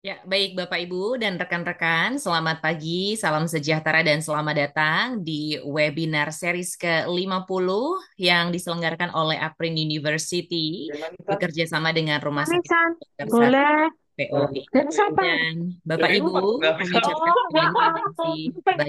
Ya, baik Bapak Ibu dan rekan-rekan, selamat pagi, salam sejahtera dan selamat datang di webinar series ke-50 yang diselenggarakan oleh Aprin University bekerja sama dengan Rumah Sakit Manisan, Dr. Sarjito boleh. POI. Dan siapa? Dan Bapak Ibu, kami ucapkan Oh, ya, terima kasih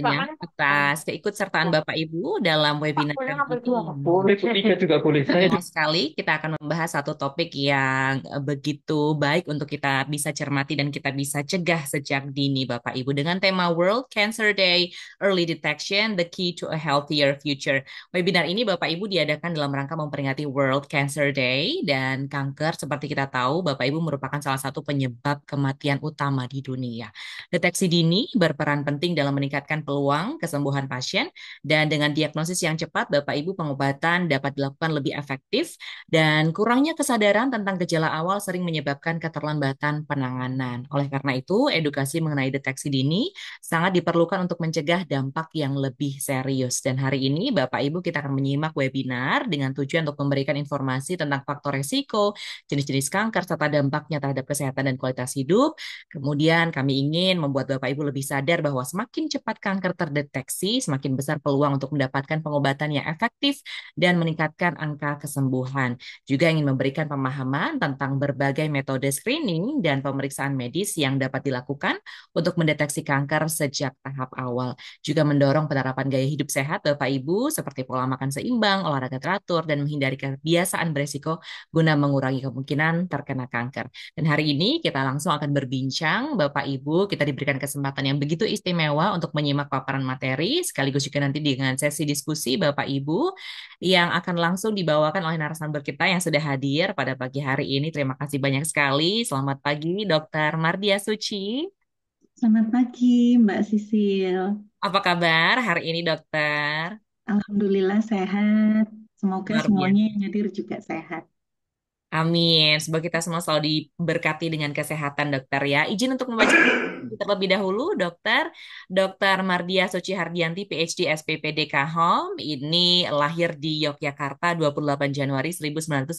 banyak atas keikutsertaan Bapak Ibu dalam webinar boleh kali ngambil dua. ini. Boleh, bertiga juga boleh. Saya Senang sekali kita akan membahas satu topik yang begitu baik untuk kita bisa cermati dan kita bisa cegah sejak dini, Bapak Ibu, dengan tema World Cancer Day, Early Detection, The Key to a Healthier Future. Webinar ini, Bapak Ibu, diadakan dalam rangka memperingati World Cancer Day, dan kanker, seperti kita tahu, Bapak Ibu, merupakan salah satu penyebab kematian utama di dunia. Deteksi dini berperan penting dalam meningkatkan peluang kesembuhan pasien, dan dengan diagnosis yang cepat, Bapak Ibu, pengobatan dapat dilakukan lebih efektif dan kurangnya kesadaran tentang gejala awal sering menyebabkan keterlambatan penanganan. Oleh karena itu, edukasi mengenai deteksi dini sangat diperlukan untuk mencegah dampak yang lebih serius. Dan hari ini, Bapak Ibu, kita akan menyimak webinar dengan tujuan untuk memberikan informasi tentang faktor resiko, jenis-jenis kanker, serta dampaknya terhadap kesehatan dan kualitas hidup. Kemudian kami ingin membuat Bapak Ibu lebih sadar bahwa semakin cepat kanker terdeteksi, semakin besar peluang untuk mendapatkan pengobatan yang efektif dan meningkatkan angka kesembuhan. Juga ingin memberikan pemahaman tentang berbagai metode screening dan pemeriksaan medis yang dapat dilakukan untuk mendeteksi kanker sejak tahap awal. Juga mendorong penerapan gaya hidup sehat Bapak Ibu seperti pola makan seimbang, olahraga teratur, dan menghindari kebiasaan beresiko guna mengurangi kemungkinan terkena kanker. Dan hari ini kita langsung akan berbincang, Bapak Ibu, kita diberikan kesempatan yang begitu istimewa untuk menyimak paparan materi, sekaligus juga nanti dengan sesi diskusi Bapak Ibu yang akan langsung dibawakan oleh narasumber kita yang sudah hadir pada pagi hari ini. Terima kasih banyak sekali. Selamat pagi, Dr. Mardia Suci. Selamat pagi, Mbak Sisil. Apa kabar hari ini, Dokter? Alhamdulillah sehat. Semoga Luar semuanya biasa. yang hadir juga sehat. Amin. Semoga kita semua selalu diberkati dengan kesehatan, dokter ya. Izin untuk membaca terlebih dahulu, dokter. Dokter Mardia Suci Hardianti, PhD, SPPDK Home. Ini lahir di Yogyakarta 28 Januari 1976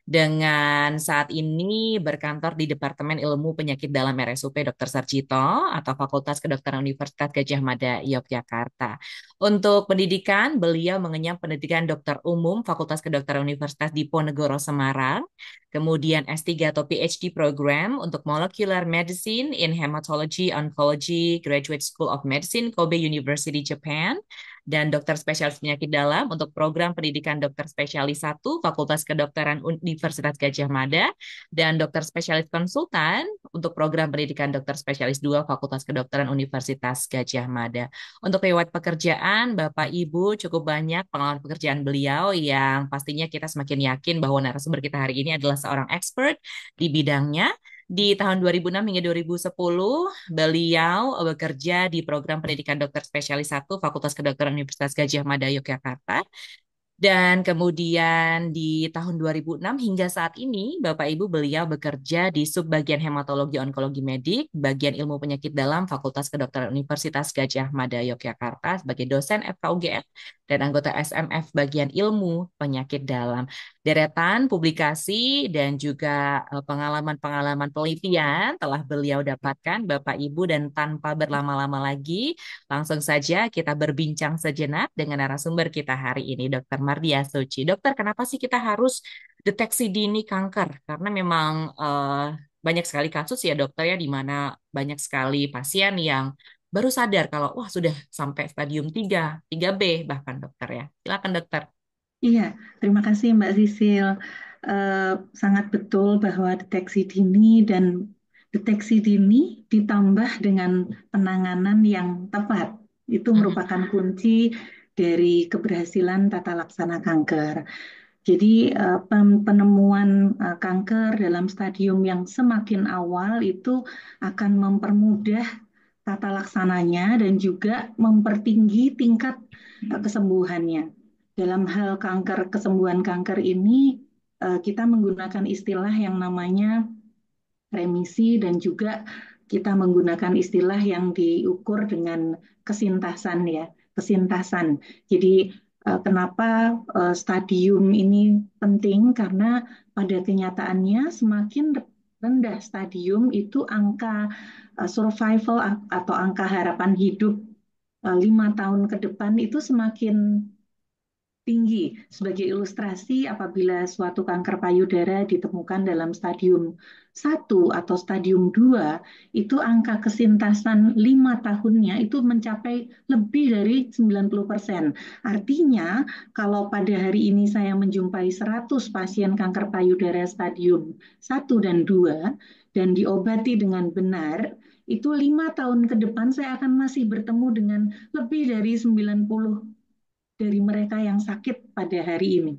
dengan saat ini berkantor di Departemen Ilmu Penyakit Dalam RSUP Dr. Sarjito atau Fakultas Kedokteran Universitas Gadjah Mada Yogyakarta. Untuk pendidikan, beliau mengenyam pendidikan dokter umum Fakultas Kedokteran Universitas Diponegoro Semarang, kemudian S3 atau PhD program untuk Molecular Medicine in Hematology Oncology Graduate School of Medicine, Kobe University, Japan, dan dokter spesialis penyakit dalam untuk program pendidikan dokter spesialis 1 Fakultas Kedokteran Universitas Gadjah Mada, dan dokter spesialis konsultan untuk program pendidikan dokter spesialis 2 Fakultas Kedokteran Universitas Gadjah Mada. Untuk riwayat pekerjaan, Bapak Ibu, cukup banyak pengalaman pekerjaan beliau yang pastinya kita semakin yakin bahwa narasumber kita hari ini adalah seorang expert di bidangnya. Di tahun 2006 hingga 2010, beliau bekerja di program pendidikan dokter spesialis 1 Fakultas Kedokteran Universitas Gadjah Mada Yogyakarta. Dan kemudian di tahun 2006 hingga saat ini, Bapak Ibu, beliau bekerja di subbagian hematologi onkologi medik, bagian ilmu penyakit dalam Fakultas Kedokteran Universitas Gadjah Mada Yogyakarta sebagai dosen FKUGM dan anggota SMF bagian ilmu penyakit dalam. Deretan publikasi dan juga pengalaman-pengalaman penelitian telah beliau dapatkan, Bapak Ibu, dan tanpa berlama-lama lagi, langsung saja kita berbincang sejenak dengan narasumber kita hari ini, Dr. Mardia Suci. Dokter, kenapa sih kita harus deteksi dini kanker? Karena memang banyak sekali kasus ya dokter ya, di mana banyak sekali pasien yang baru sadar kalau wah sudah sampai stadium 3, 3B bahkan dokter ya. Silakan dokter. Iya, terima kasih Mbak Sisil. Eh, Sangat betul bahwa deteksi dini dan deteksi dini ditambah dengan penanganan yang tepat itu Mm-mm. merupakan kunci dari keberhasilan tata laksana kanker. Jadi penemuan kanker dalam stadium yang semakin awal itu akan mempermudah tata laksananya dan juga mempertinggi tingkat kesembuhannya. Dalam hal kanker, kesembuhan kanker ini kita menggunakan istilah yang namanya remisi dan juga kita menggunakan istilah yang diukur dengan kesintasan ya, kesintasan. Jadi kenapa stadium ini penting? Karena pada kenyataannya semakin rendah stadium itu angka survival atau angka harapan hidup 5 tahun ke depan itu semakin tinggi. Sebagai ilustrasi, apabila suatu kanker payudara ditemukan dalam stadium 1 atau stadium 2, itu angka kesintasan 5 tahunnya itu mencapai lebih dari 90%. Artinya, kalau pada hari ini saya menjumpai 100 pasien kanker payudara stadium 1 dan 2 dan diobati dengan benar, itu 5 tahun ke depan saya akan masih bertemu dengan lebih dari 90 dari mereka yang sakit pada hari ini.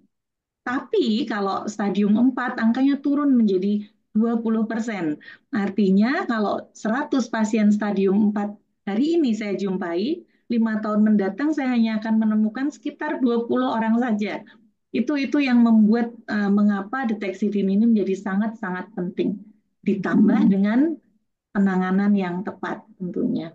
Tapi kalau stadium 4 angkanya turun menjadi 20%. Artinya kalau 100 pasien stadium 4 hari ini saya jumpai, 5 tahun mendatang saya hanya akan menemukan sekitar 20 orang saja. Itu yang membuat mengapa deteksi dini ini menjadi sangat-sangat penting. Ditambah dengan penanganan yang tepat tentunya.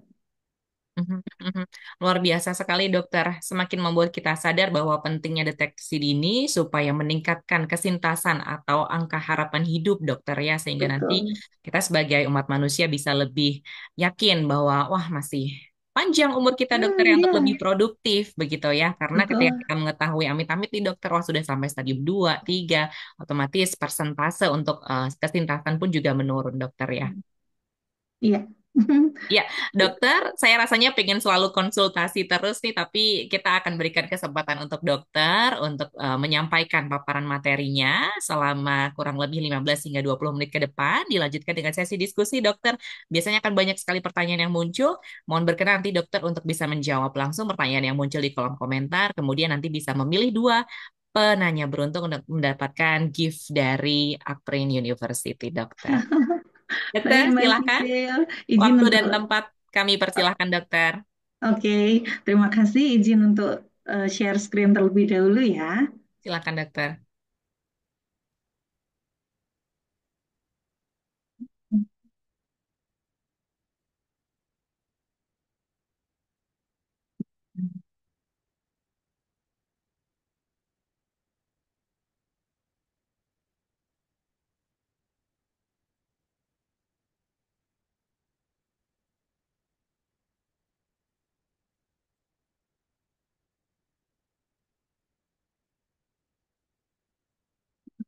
Mhm, mhm. Luar biasa sekali dokter. Semakin membuat kita sadar bahwa pentingnya deteksi dini supaya meningkatkan kesintasan atau angka harapan hidup dokter ya. Sehingga nanti Betul. kita sebagai umat manusia bisa lebih yakin bahwa wah masih panjang umur kita dokter ya untuk lebih Iya, produktif begitu ya. Karena ketika betul. kita mengetahui amit-amit nih dokter wah sudah sampai stadium 2, 3, otomatis persentase untuk kesintasan pun juga menurun dokter ya. Iya. Ya, dokter, saya rasanya pengen selalu konsultasi terus nih, tapi kita akan berikan kesempatan untuk dokter untuk menyampaikan paparan materinya selama kurang lebih 15 hingga 20 menit ke depan. Dilanjutkan dengan sesi diskusi, dokter. Biasanya akan banyak sekali pertanyaan yang muncul. Mohon berkenan nanti dokter untuk bisa menjawab langsung pertanyaan yang muncul di kolom komentar. Kemudian nanti bisa memilih dua penanya beruntung untuk mendapatkan gift dari Uprin University, dokter. Dokter, Baik, Mbak silakan. Sisil, izin Waktu dan untuk, tempat kami persilahkan, dokter. oke, terima kasih izin untuk share screen terlebih dahulu ya. Silakan, dokter.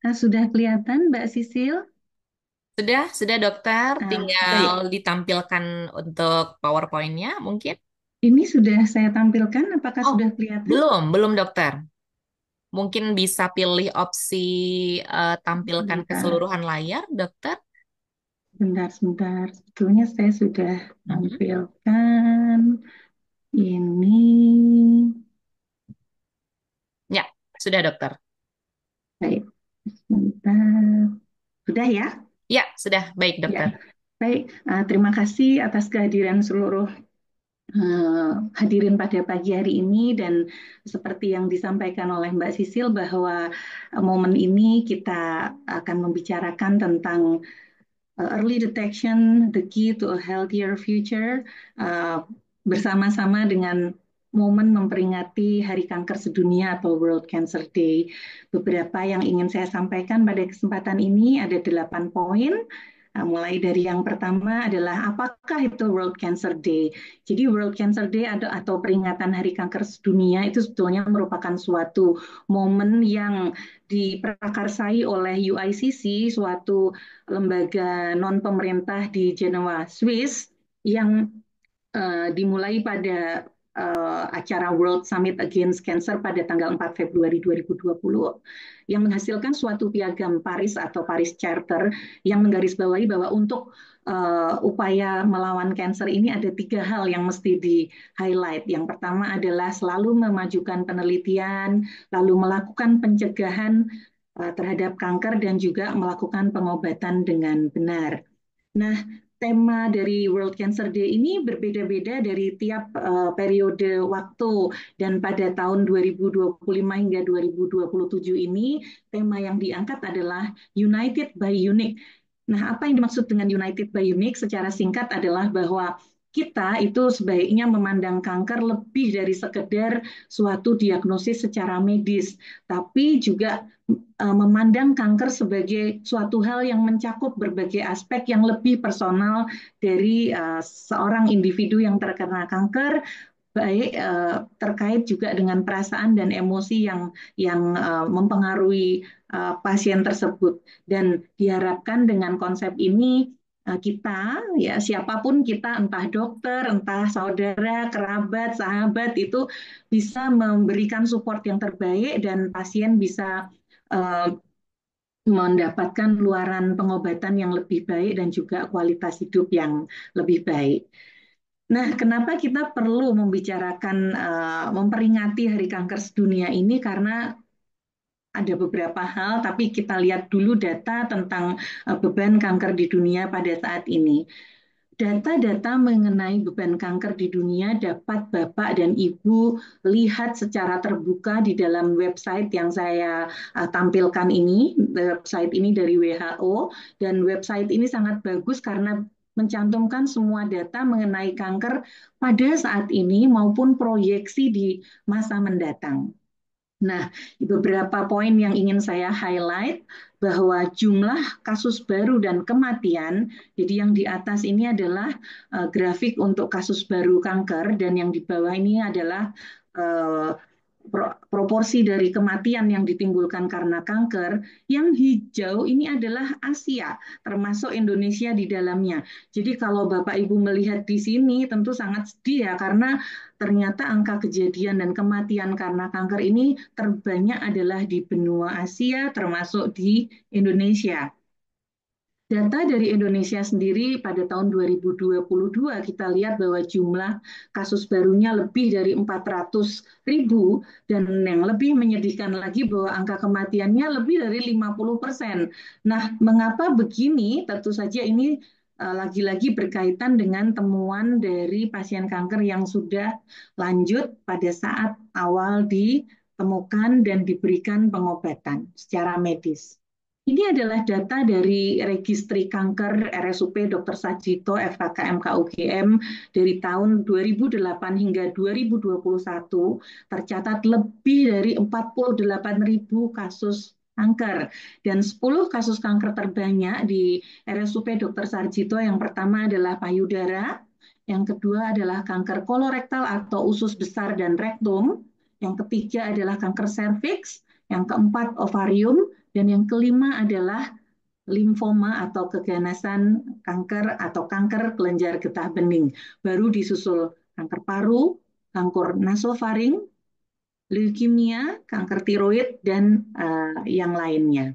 Nah, sudah kelihatan Mbak Sisil? Sudah, dokter. Tinggal Baik, ditampilkan untuk PowerPoint-nya, mungkin. ini sudah saya tampilkan, apakah Oh, sudah kelihatan? belum, dokter. Mungkin bisa pilih opsi tampilkan Sebentar, keseluruhan layar, dokter. sebentar. Sebetulnya saya sudah Mhm. tampilkan ini. Ya, sudah, dokter. Baik, sebentar. Sudah ya? Ya, sudah. Baik, Ya, dokter. baik. Terima kasih atas kehadiran seluruh hadirin pada pagi hari ini dan seperti yang disampaikan oleh Mbak Sisil bahwa momen ini kita akan membicarakan tentang early detection, the key to a healthier future, uh, bersama-sama dengan momen memperingati Hari Kanker Sedunia atau World Cancer Day. Beberapa yang ingin saya sampaikan pada kesempatan ini ada 8 poin. Mulai dari yang pertama adalah apakah itu World Cancer Day? Jadi World Cancer Day atau peringatan Hari Kanker Sedunia itu sebetulnya merupakan suatu momen yang diprakarsai oleh UICC, suatu lembaga non pemerintah di Jenewa, Swiss, yang dimulai pada acara World Summit Against Cancer pada tanggal 4 Februari 2020 yang menghasilkan suatu piagam Paris atau Paris Charter yang menggarisbawahi bahwa untuk upaya melawan kanker ini ada 3 hal yang mesti di highlight. Yang pertama adalah selalu memajukan penelitian, lalu melakukan pencegahan terhadap kanker dan juga melakukan pengobatan dengan benar. Nah, tema dari World Cancer Day ini berbeda-beda dari tiap periode waktu dan pada tahun 2025 hingga 2027 ini tema yang diangkat adalah United by Unique. Nah, apa yang dimaksud dengan United by Unique secara singkat adalah bahwa kita itu sebaiknya memandang kanker lebih dari sekedar suatu diagnosis secara medis, tapi juga memandang kanker sebagai suatu hal yang mencakup berbagai aspek yang lebih personal dari seorang individu yang terkena kanker, baik terkait juga dengan perasaan dan emosi yang mempengaruhi pasien tersebut. Dan diharapkan dengan konsep ini kita, ya siapapun kita, entah dokter, entah saudara, kerabat, sahabat, itu bisa memberikan support yang terbaik dan pasien bisa uh, mendapatkan luaran pengobatan yang lebih baik dan juga kualitas hidup yang lebih baik. Nah, kenapa kita perlu membicarakan, memperingati Hari Kanker Sedunia ini? Karena ada beberapa hal, tapi kita lihat dulu data tentang beban kanker di dunia pada saat ini. Data-data mengenai beban kanker di dunia dapat Bapak dan Ibu lihat secara terbuka di dalam website yang saya tampilkan ini. Website ini dari WHO, dan website ini sangat bagus karena mencantumkan semua data mengenai kanker pada saat ini maupun proyeksi di masa mendatang. Nah, beberapa poin yang ingin saya highlight bahwa jumlah kasus baru dan kematian, jadi yang di atas ini adalah grafik untuk kasus baru kanker dan yang di bawah ini adalah uh, proporsi dari kematian yang ditimbulkan karena kanker. Yang hijau ini adalah Asia, termasuk Indonesia di dalamnya. Jadi kalau Bapak Ibu melihat di sini tentu sangat sedih ya, karena ternyata angka kejadian dan kematian karena kanker ini terbanyak adalah di benua Asia, termasuk di Indonesia. Data dari Indonesia sendiri pada tahun 2022 kita lihat bahwa jumlah kasus barunya lebih dari 400.000, dan yang lebih menyedihkan lagi bahwa angka kematiannya lebih dari 50%. Nah, mengapa begini? Tentu saja ini lagi-lagi berkaitan dengan temuan dari pasien kanker yang sudah lanjut pada saat awal ditemukan dan diberikan pengobatan secara medis. Ini adalah data dari Registri Kanker RSUP Dr. Sajito FKKM KUGM dari tahun 2008 hingga 2021, tercatat lebih dari 48.000 kasus kanker, dan 10 kasus kanker terbanyak di RSUP Dr. Sarjito. Yang pertama adalah payudara, yang kedua adalah kanker kolorektal atau usus besar dan rektum, yang ketiga adalah kanker serviks, yang keempat ovarium, dan yang kelima adalah limfoma atau keganasan kanker atau kanker kelenjar getah bening. Baru disusul kanker paru, kanker nasofaring, leukemia, kanker tiroid, dan yang lainnya.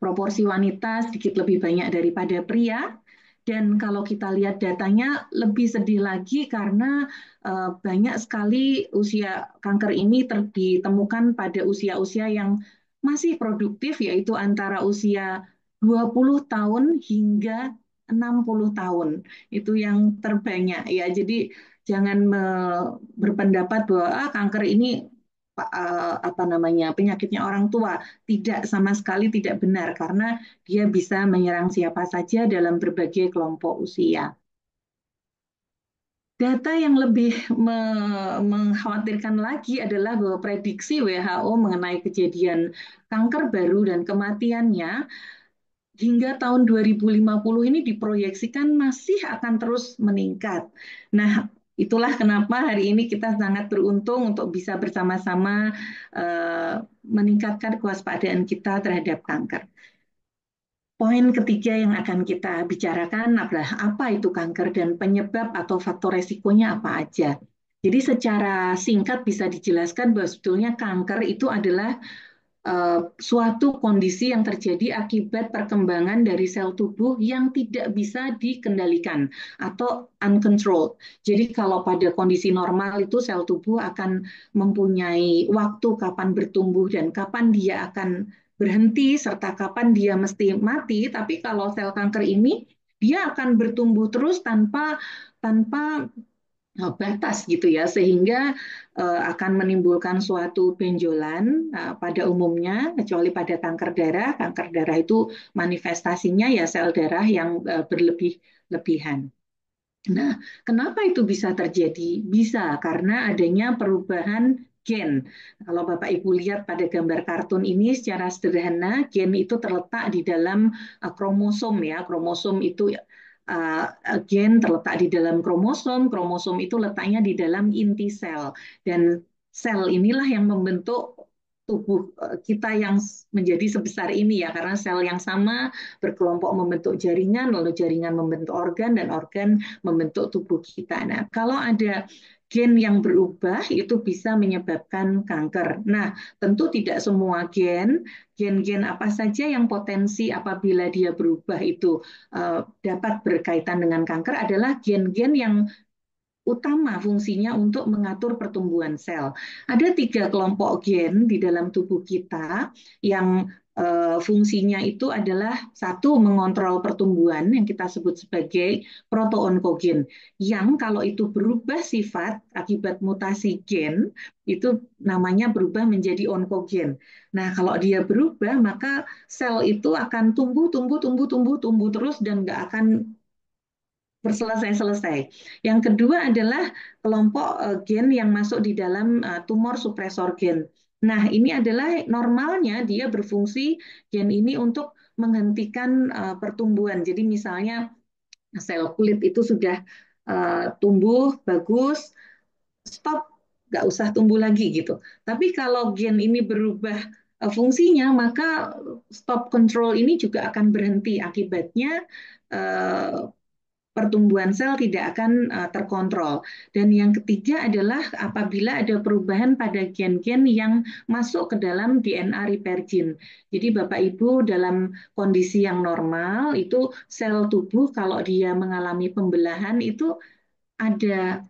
Proporsi wanita sedikit lebih banyak daripada pria. Dan kalau kita lihat datanya lebih sedih lagi karena banyak sekali usia kanker ini ditemukan pada usia-usia yang masih produktif, yaitu antara usia 20 tahun hingga 60 tahun. Itu yang terbanyak ya. Jadi jangan berpendapat bahwa kanker ini apa namanya, penyakitnya orang tua. Tidak, sama sekali tidak benar, karena dia bisa menyerang siapa saja dalam berbagai kelompok usia. Data yang lebih mengkhawatirkan lagi adalah bahwa prediksi WHO mengenai kejadian kanker baru dan kematiannya hingga tahun 2050 ini diproyeksikan masih akan terus meningkat. Nah, itulah kenapa hari ini kita sangat beruntung untuk bisa bersama-sama meningkatkan kewaspadaan kita terhadap kanker. Poin ketiga yang akan kita bicarakan adalah apa itu kanker dan penyebab atau faktor resikonya apa aja. Jadi secara singkat bisa dijelaskan bahwa sebetulnya kanker itu adalah suatu kondisi yang terjadi akibat perkembangan dari sel tubuh yang tidak bisa dikendalikan atau uncontrolled. Jadi kalau pada kondisi normal itu sel tubuh akan mempunyai waktu kapan bertumbuh dan kapan dia akan berhenti serta kapan dia mesti mati. Tapi kalau sel kanker ini dia akan bertumbuh terus tanpa tanpa batas gitu ya, sehingga akan menimbulkan suatu benjolan pada umumnya, kecuali pada kanker darah. Kanker darah itu manifestasinya ya sel darah yang berlebih-lebihan. Nah, kenapa itu bisa terjadi? Bisa karena adanya perubahan gen. Kalau Bapak Ibu lihat pada gambar kartun ini secara sederhana, gen itu terletak di dalam kromosom ya. Kromosom itu gen terletak di dalam kromosom, kromosom itu letaknya di dalam inti sel. Dan sel inilah yang membentuk tubuh kita yang menjadi sebesar ini ya, karena sel yang sama berkelompok membentuk jaringan, lalu jaringan membentuk organ, dan organ membentuk tubuh kita. Nah, kalau ada gen yang berubah itu bisa menyebabkan kanker. Nah, tentu tidak semua gen-gen apa saja yang potensi apabila dia berubah itu dapat berkaitan dengan kanker adalah gen-gen yang utama fungsinya untuk mengatur pertumbuhan sel. Ada tiga kelompok gen di dalam tubuh kita yang fungsinya itu adalah satu mengontrol pertumbuhan yang kita sebut sebagai protoonkogen yang kalau itu berubah sifat akibat mutasi gen itu namanya berubah menjadi onkogen. Nah, kalau dia berubah maka sel itu akan tumbuh tumbuh tumbuh tumbuh tumbuh terus dan nggak akan berselesai-selesai. Yang kedua adalah kelompok gen yang masuk di dalam tumor supresor gen. Nah, ini adalah normalnya dia berfungsi gen ini untuk menghentikan pertumbuhan. Jadi misalnya sel kulit itu sudah tumbuh bagus, stop, nggak usah tumbuh lagi gitu. Tapi kalau gen ini berubah fungsinya, maka stop control ini juga akan berhenti. Akibatnya uh, pertumbuhan sel tidak akan terkontrol. Dan yang ketiga adalah apabila ada perubahan pada gen-gen yang masuk ke dalam DNA repair gene. Jadi Bapak Ibu dalam kondisi yang normal itu sel tubuh kalau dia mengalami pembelahan itu ada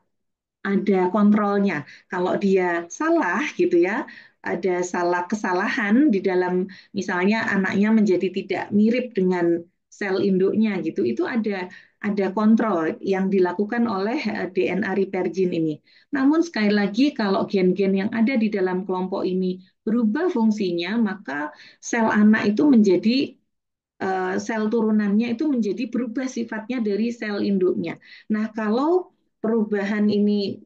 ada kontrolnya. Kalau dia salah gitu ya, ada salah kesalahan di dalam misalnya anaknya menjadi tidak mirip dengan sel induknya gitu, itu ada kontrol yang dilakukan oleh DNA repair gene ini. Namun sekali lagi kalau gen-gen yang ada di dalam kelompok ini berubah fungsinya, maka sel anak itu menjadi sel turunannya itu menjadi berubah sifatnya dari sel induknya. Nah, kalau perubahan ini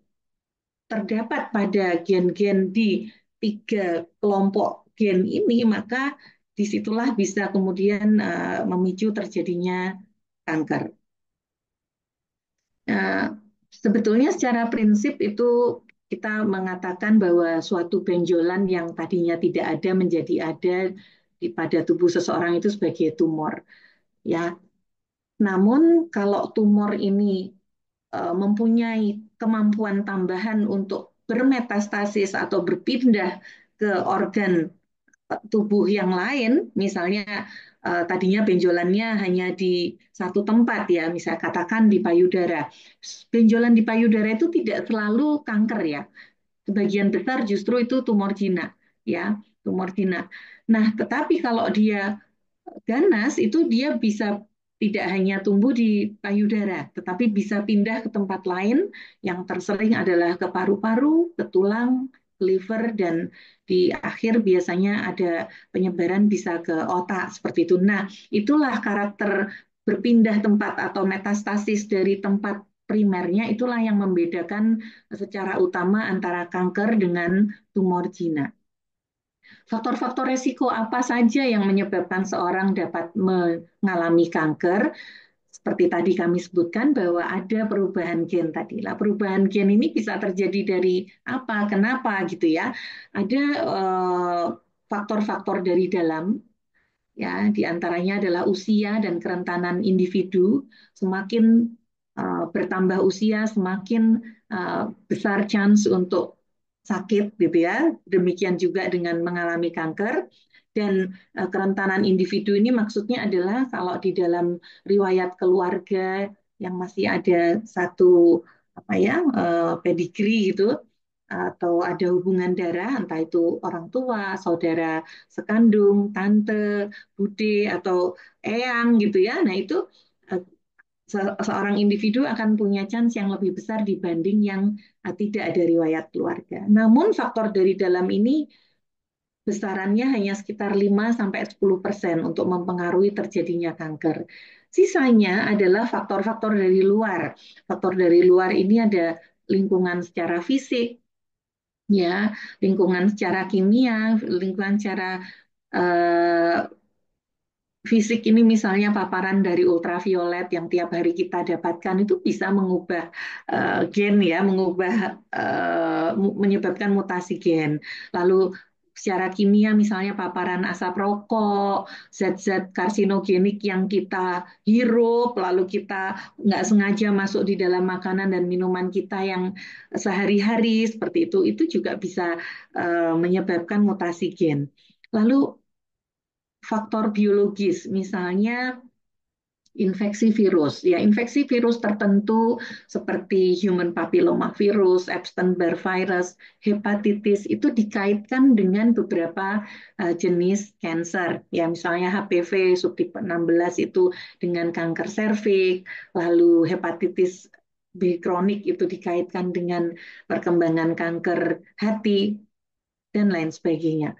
terdapat pada gen-gen di tiga kelompok gen ini, maka disitulah bisa kemudian memicu terjadinya kanker. Nah, sebetulnya secara prinsip itu kita mengatakan bahwa suatu benjolan yang tadinya tidak ada menjadi ada pada tubuh seseorang itu sebagai tumor. Ya, namun kalau tumor ini mempunyai kemampuan tambahan untuk bermetastasis atau berpindah ke organ tubuh yang lain, misalnya tadinya benjolannya hanya di satu tempat ya, misalnya katakan di payudara. Benjolan di payudara itu tidak selalu kanker ya. Sebagian besar justru itu tumor jinak ya, tumor jinak. Nah, tetapi kalau dia ganas itu dia bisa tidak hanya tumbuh di payudara, tetapi bisa pindah ke tempat lain yang tersering adalah ke paru-paru, ke tulang, ke liver, dan di akhir biasanya ada penyebaran bisa ke otak seperti itu. Nah, itulah karakter berpindah tempat atau metastasis dari tempat primernya itulah yang membedakan secara utama antara kanker dengan tumor jinak. Faktor-faktor resiko apa saja yang menyebabkan seorang dapat mengalami kanker? Seperti tadi kami sebutkan bahwa ada perubahan gen tadi. Lah, perubahan gen ini bisa terjadi dari apa, kenapa gitu ya. Ada faktor-faktor dari dalam ya diantaranya adalah usia dan kerentanan individu. Semakin bertambah usia semakin besar chance untuk sakit gitu ya, demikian juga dengan mengalami kanker. Dan kerentanan individu ini maksudnya adalah kalau di dalam riwayat keluarga yang masih ada satu apa ya pedigree gitu atau ada hubungan darah entah itu orang tua, saudara sekandung, tante, bude atau eyang gitu ya. Nah, itu eh, seorang individu akan punya chance yang lebih besar dibanding yang tidak ada riwayat keluarga. Namun faktor dari dalam ini besarannya hanya sekitar 5 sampai 10% untuk mempengaruhi terjadinya kanker. Sisanya adalah faktor-faktor dari luar. Faktor dari luar ini ada lingkungan secara fisik, ya, lingkungan secara kimia, lingkungan secara eh, fisik ini misalnya paparan dari ultraviolet yang tiap hari kita dapatkan itu bisa mengubah gen ya, menyebabkan mutasi gen. Lalu secara kimia misalnya paparan asap rokok, zat-zat karsinogenik yang kita hirup, lalu kita nggak sengaja masuk di dalam makanan dan minuman kita yang sehari-hari seperti itu juga bisa menyebabkan mutasi gen. Lalu faktor biologis, misalnya infeksi virus. Ya, infeksi virus tertentu seperti human papilloma virus, Epstein-Barr virus, hepatitis itu dikaitkan dengan beberapa jenis kanker. Ya, misalnya HPV subtipe 16 itu dengan kanker serviks, lalu hepatitis B kronik itu dikaitkan dengan perkembangan kanker hati dan lain sebagainya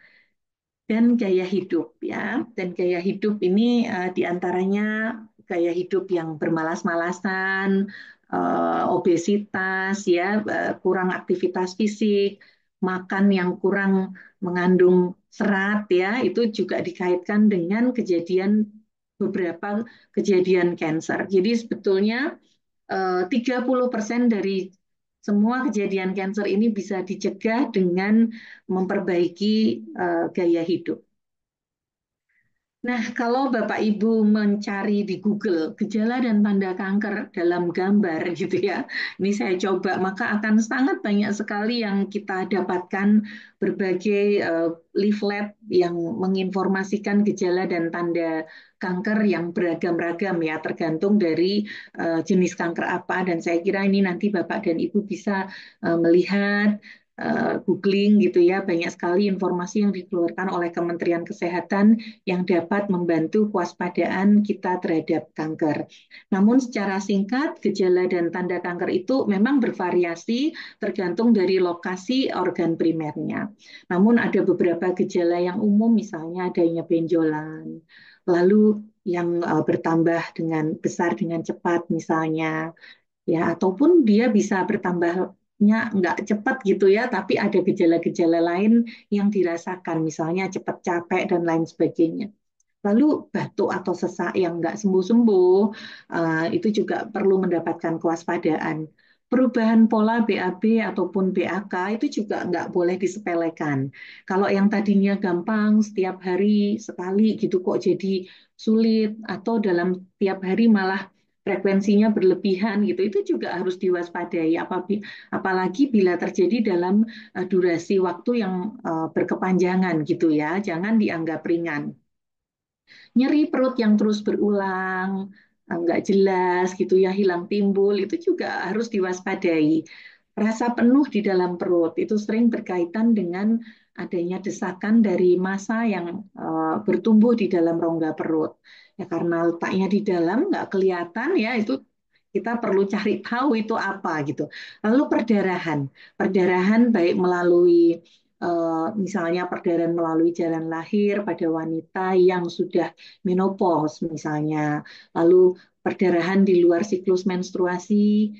dan gaya hidup ya. Dan gaya hidup ini diantaranya gaya hidup yang bermalas-malasan, obesitas ya, kurang aktivitas fisik, makan yang kurang mengandung serat ya, itu juga dikaitkan dengan beberapa kejadian kanker. Jadi sebetulnya 30% dari semua kejadian kanker ini bisa dicegah dengan memperbaiki gaya hidup. Nah, kalau Bapak Ibu mencari di Google gejala dan tanda kanker dalam gambar gitu ya, ini saya coba, maka akan sangat banyak sekali yang kita dapatkan berbagai leaflet yang menginformasikan gejala dan tanda kanker yang beragam-ragam ya, tergantung dari jenis kanker apa. Dan saya kira ini nanti Bapak dan Ibu bisa melihat googling gitu ya, banyak sekali informasi yang dikeluarkan oleh Kementerian Kesehatan yang dapat membantu kewaspadaan kita terhadap kanker. Namun secara singkat, gejala dan tanda kanker itu memang bervariasi tergantung dari lokasi organ primernya. Namun ada beberapa gejala yang umum, misalnya adanya benjolan, lalu yang bertambah dengan besar dengan cepat misalnya, ya ataupun dia bisa bertambahnya nggak cepat gitu ya, tapi ada gejala-gejala lain yang dirasakan, misalnya cepat capek dan lain sebagainya. Lalu batuk atau sesak yang nggak sembuh-sembuh, itu juga perlu mendapatkan kewaspadaan. Perubahan pola BAB ataupun BAK itu juga nggak boleh disepelekan. Kalau yang tadinya gampang setiap hari sekali gitu kok jadi sulit atau dalam tiap hari malah frekuensinya berlebihan gitu, itu juga harus diwaspadai. Apalagi bila terjadi dalam durasi waktu yang berkepanjangan gitu ya, jangan dianggap ringan. Nyeri perut yang terus berulang, nggak jelas gitu ya, hilang timbul, itu juga harus diwaspadai. Rasa penuh di dalam perut itu sering berkaitan dengan adanya desakan dari massa yang bertumbuh di dalam rongga perut. Ya karena letaknya di dalam nggak kelihatan ya, itu kita perlu cari tahu itu apa gitu. Lalu perdarahan, perdarahan baik melalui misalnya perdarahan melalui jalan lahir pada wanita yang sudah menopause misalnya, lalu perdarahan di luar siklus menstruasi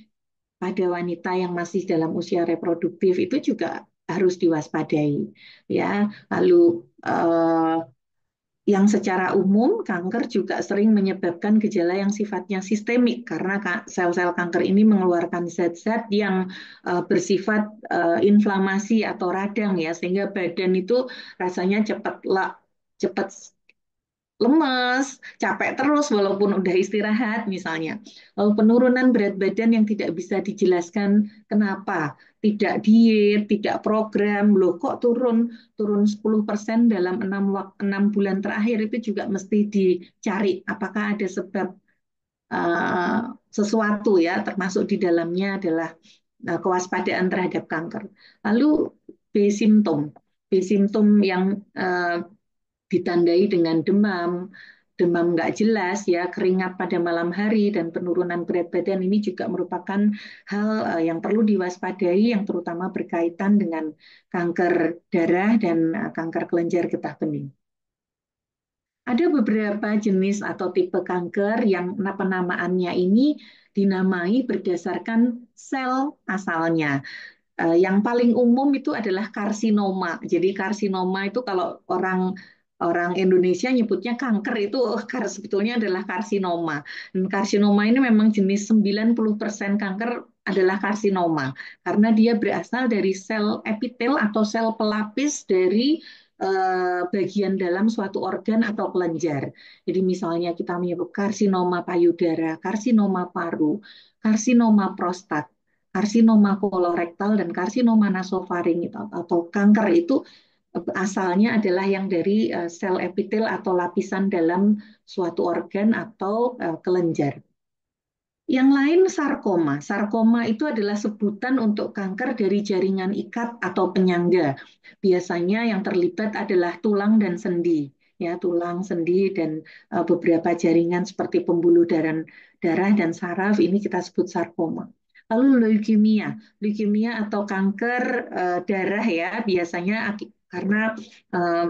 pada wanita yang masih dalam usia reproduktif itu juga harus diwaspadai ya. Lalu eh, yang secara umum kanker juga sering menyebabkan gejala yang sifatnya sistemik karena sel-sel kanker ini mengeluarkan zat-zat yang bersifat inflamasi atau radang ya, sehingga badan itu rasanya cepat lemes, capek terus walaupun udah istirahat misalnya. Lalu penurunan berat badan yang tidak bisa dijelaskan kenapa. Tidak diet, tidak program, loh kok turun turun 10% dalam 6 bulan terakhir, itu juga mesti dicari apakah ada sebab uh, sesuatu ya, termasuk di dalamnya adalah kewaspadaan terhadap kanker. Lalu B simptom. B simptom yang ditandai dengan demam, demam nggak jelas ya, keringat pada malam hari dan penurunan berat badan, ini juga merupakan hal yang perlu diwaspadai yang terutama berkaitan dengan kanker darah dan kanker kelenjar getah bening. Ada beberapa jenis atau tipe kanker yang penamaannya ini dinamai berdasarkan sel asalnya. Yang paling umum itu adalah karsinoma. Jadi karsinoma itu kalau orang orang Indonesia nyebutnya kanker itu sebetulnya adalah karsinoma. Dan karsinoma ini memang jenis 90% kanker adalah karsinoma karena dia berasal dari sel epitel atau sel pelapis dari bagian dalam suatu organ atau kelenjar. Jadi misalnya kita menyebut karsinoma payudara, karsinoma paru, karsinoma prostat, karsinoma kolorektal dan karsinoma nasofaring atau kanker itu asalnya adalah yang dari sel epitel atau lapisan dalam suatu organ atau kelenjar. Yang lain sarkoma. Sarkoma itu adalah sebutan untuk kanker dari jaringan ikat atau penyangga. Biasanya yang terlibat adalah tulang dan sendi, ya tulang, sendi dan beberapa jaringan seperti pembuluh darah dan saraf ini kita sebut sarkoma. Lalu leukemia, leukemia atau kanker darah ya biasanya karena eh,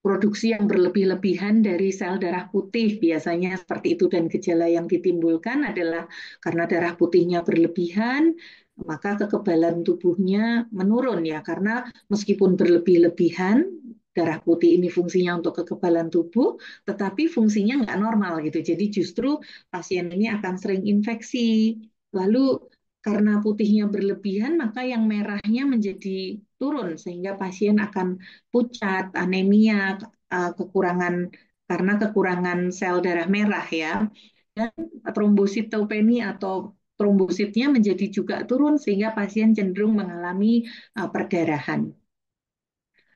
produksi yang berlebih-lebihan dari sel darah putih biasanya seperti itu dan gejala yang ditimbulkan adalah karena darah putihnya berlebihan maka kekebalan tubuhnya menurun ya karena meskipun berlebih-lebihan darah putih ini fungsinya untuk kekebalan tubuh tetapi fungsinya nggak normal gitu jadi justru pasien ini akan sering infeksi lalu karena putihnya berlebihan maka yang merahnya menjadi turun sehingga pasien akan pucat, anemia, kekurangan karena kekurangan sel darah merah ya. Dan trombositopenia atau trombositnya menjadi juga turun sehingga pasien cenderung mengalami perdarahan.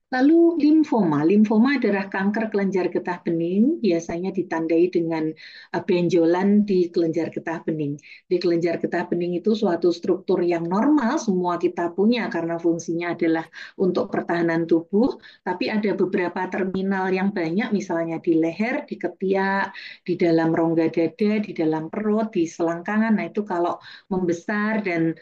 Lalu limfoma. Limfoma adalah kanker kelenjar getah bening, biasanya ditandai dengan benjolan di kelenjar getah bening. Di kelenjar getah bening itu suatu struktur yang normal, semua kita punya karena fungsinya adalah untuk pertahanan tubuh, tapi ada beberapa terminal yang banyak, misalnya di leher, di ketiak, di dalam rongga dada, di dalam perut, di selangkangan. Nah itu kalau membesar dan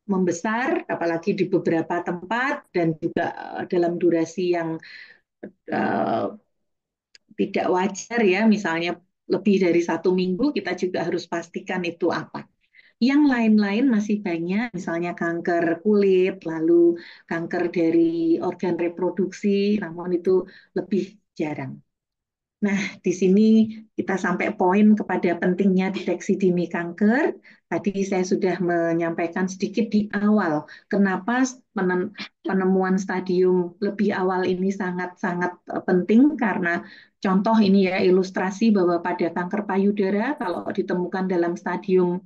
membesar, apalagi di beberapa tempat dan juga dalam durasi yang uh, tidak wajar ya, misalnya lebih dari 1 minggu, kita juga harus pastikan itu apa. Yang lain-lain masih banyak, misalnya kanker kulit, lalu kanker dari organ reproduksi, namun itu lebih jarang. Nah, di sini kita sampai poin kepada pentingnya deteksi dini kanker. Tadi saya sudah menyampaikan sedikit di awal, kenapa penemuan stadium lebih awal ini sangat-sangat penting, karena contoh ini ya, ilustrasi bahwa pada kanker payudara, kalau ditemukan dalam stadium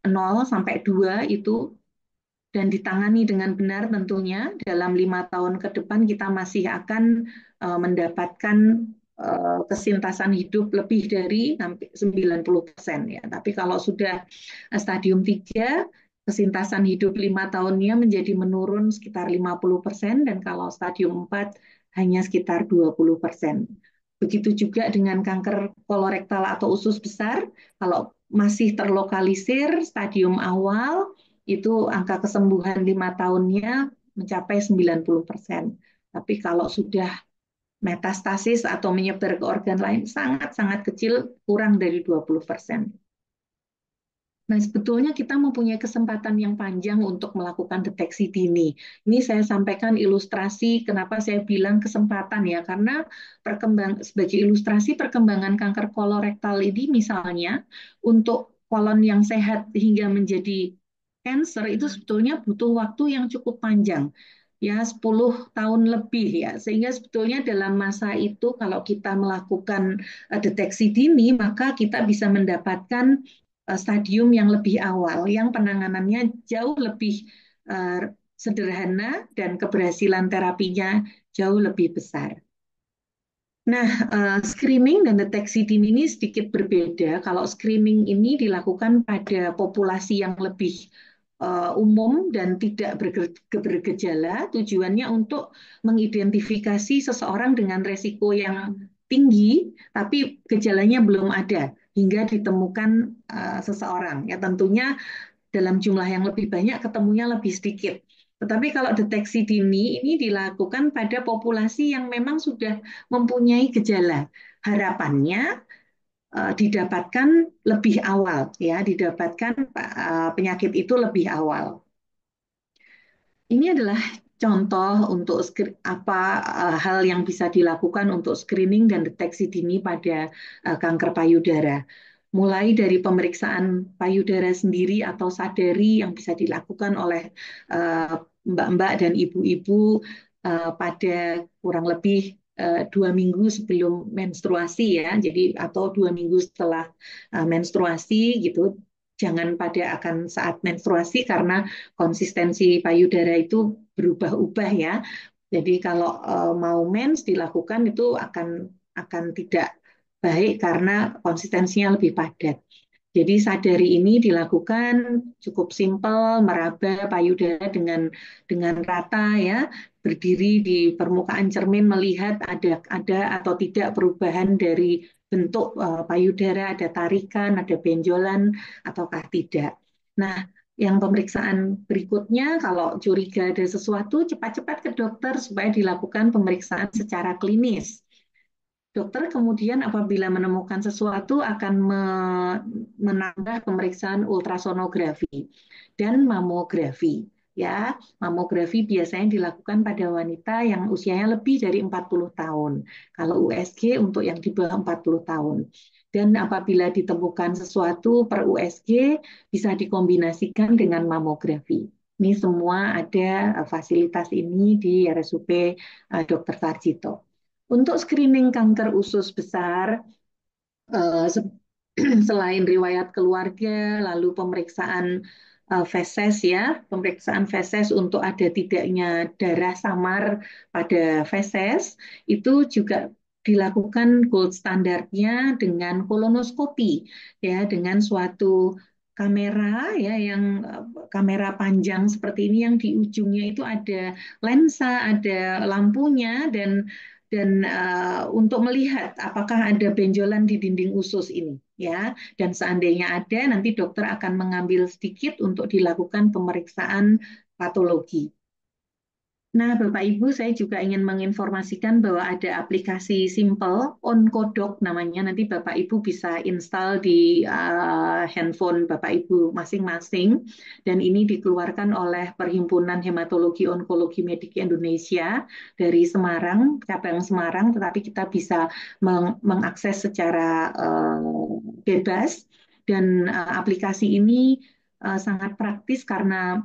0 sampai 2 itu dan ditangani dengan benar tentunya dalam 5 tahun ke depan kita masih akan mendapatkan kesintasan hidup lebih dari 90% ya. Tapi kalau sudah stadium 3 kesintasan hidup 5 tahunnya menjadi menurun sekitar 50% dan kalau stadium 4 hanya sekitar 20%. Begitu juga dengan kanker kolorektal atau usus besar, kalau masih terlokalisir stadium awal, itu angka kesembuhan 5 tahunnya mencapai 90%. Tapi kalau sudah metastasis atau menyebar ke organ lain sangat-sangat kecil, kurang dari 20%. Nah, sebetulnya kita mempunyai kesempatan yang panjang untuk melakukan deteksi dini. Ini saya sampaikan ilustrasi kenapa saya bilang kesempatan ya, karena sebagai ilustrasi perkembangan kanker kolorektal ini misalnya untuk kolon yang sehat hingga menjadi cancer itu sebetulnya butuh waktu yang cukup panjang. Ya, 10 tahun lebih ya. Sehingga sebetulnya dalam masa itu kalau kita melakukan deteksi dini, maka kita bisa mendapatkan stadium yang lebih awal, yang penanganannya jauh lebih uh, sederhana dan keberhasilan terapinya jauh lebih besar. Nah, screening dan deteksi dini ini sedikit berbeda. Kalau screening ini dilakukan pada populasi yang lebih umum dan tidak bergejala, tujuannya untuk mengidentifikasi seseorang dengan resiko yang tinggi, tapi gejalanya belum ada hingga ditemukan seseorang. Ya tentunya dalam jumlah yang lebih banyak ketemunya lebih sedikit. Tetapi kalau deteksi dini ini dilakukan pada populasi yang memang sudah mempunyai gejala. Harapannya didapatkan lebih awal, ya, didapatkan penyakit itu lebih awal. Ini adalah contoh untuk hal yang bisa dilakukan untuk screening dan deteksi dini pada kanker payudara. Mulai dari pemeriksaan payudara sendiri atau sadari yang bisa dilakukan oleh mbak-mbak dan ibu-ibu pada kurang lebih 2 minggu sebelum menstruasi, ya, jadi atau 2 minggu setelah menstruasi gitu. Jangan pada akan saat menstruasi karena konsistensi payudara itu berubah-ubah, ya. Jadi kalau mau mens dilakukan itu akan tidak baik karena konsistensinya lebih padat. Jadi sadari ini dilakukan cukup simpel, meraba payudara dengan rata, ya, berdiri di permukaan cermin melihat ada atau tidak perubahan dari bentuk payudara, ada tarikan, ada benjolan ataukah tidak. Nah, yang pemeriksaan berikutnya, kalau curiga ada sesuatu, cepat-cepat ke dokter supaya dilakukan pemeriksaan secara klinis. Dokter kemudian apabila menemukan sesuatu akan menambah pemeriksaan ultrasonografi dan mamografi. Ya, mamografi biasanya dilakukan pada wanita yang usianya lebih dari 40 tahun. Kalau USG untuk yang di bawah 40 tahun. Dan apabila ditemukan sesuatu per USG bisa dikombinasikan dengan mamografi. Ini semua ada fasilitas ini di RSUP Dr. Sarjito. Untuk screening kanker usus besar, eh, selain riwayat keluarga, lalu pemeriksaan feses, ya, pemeriksaan feses untuk ada tidaknya darah samar pada feses, itu juga dilakukan gold standarnya dengan kolonoskopi, ya, dengan suatu kamera, ya, yang kamera panjang seperti ini yang di ujungnya itu ada lensa, ada lampunya dan untuk melihat apakah ada benjolan di dinding usus ini, ya. Dan seandainya ada, nanti dokter akan mengambil sedikit untuk dilakukan pemeriksaan patologi. Nah, Bapak Ibu, saya juga ingin menginformasikan bahwa ada aplikasi simple, Oncodoc namanya. Nanti Bapak Ibu bisa install di handphone Bapak Ibu masing-masing. Dan ini dikeluarkan oleh Perhimpunan Hematologi Onkologi Medik Indonesia dari Semarang, cabang Semarang, tetapi kita bisa mengakses secara bebas. Dan aplikasi ini sangat praktis karena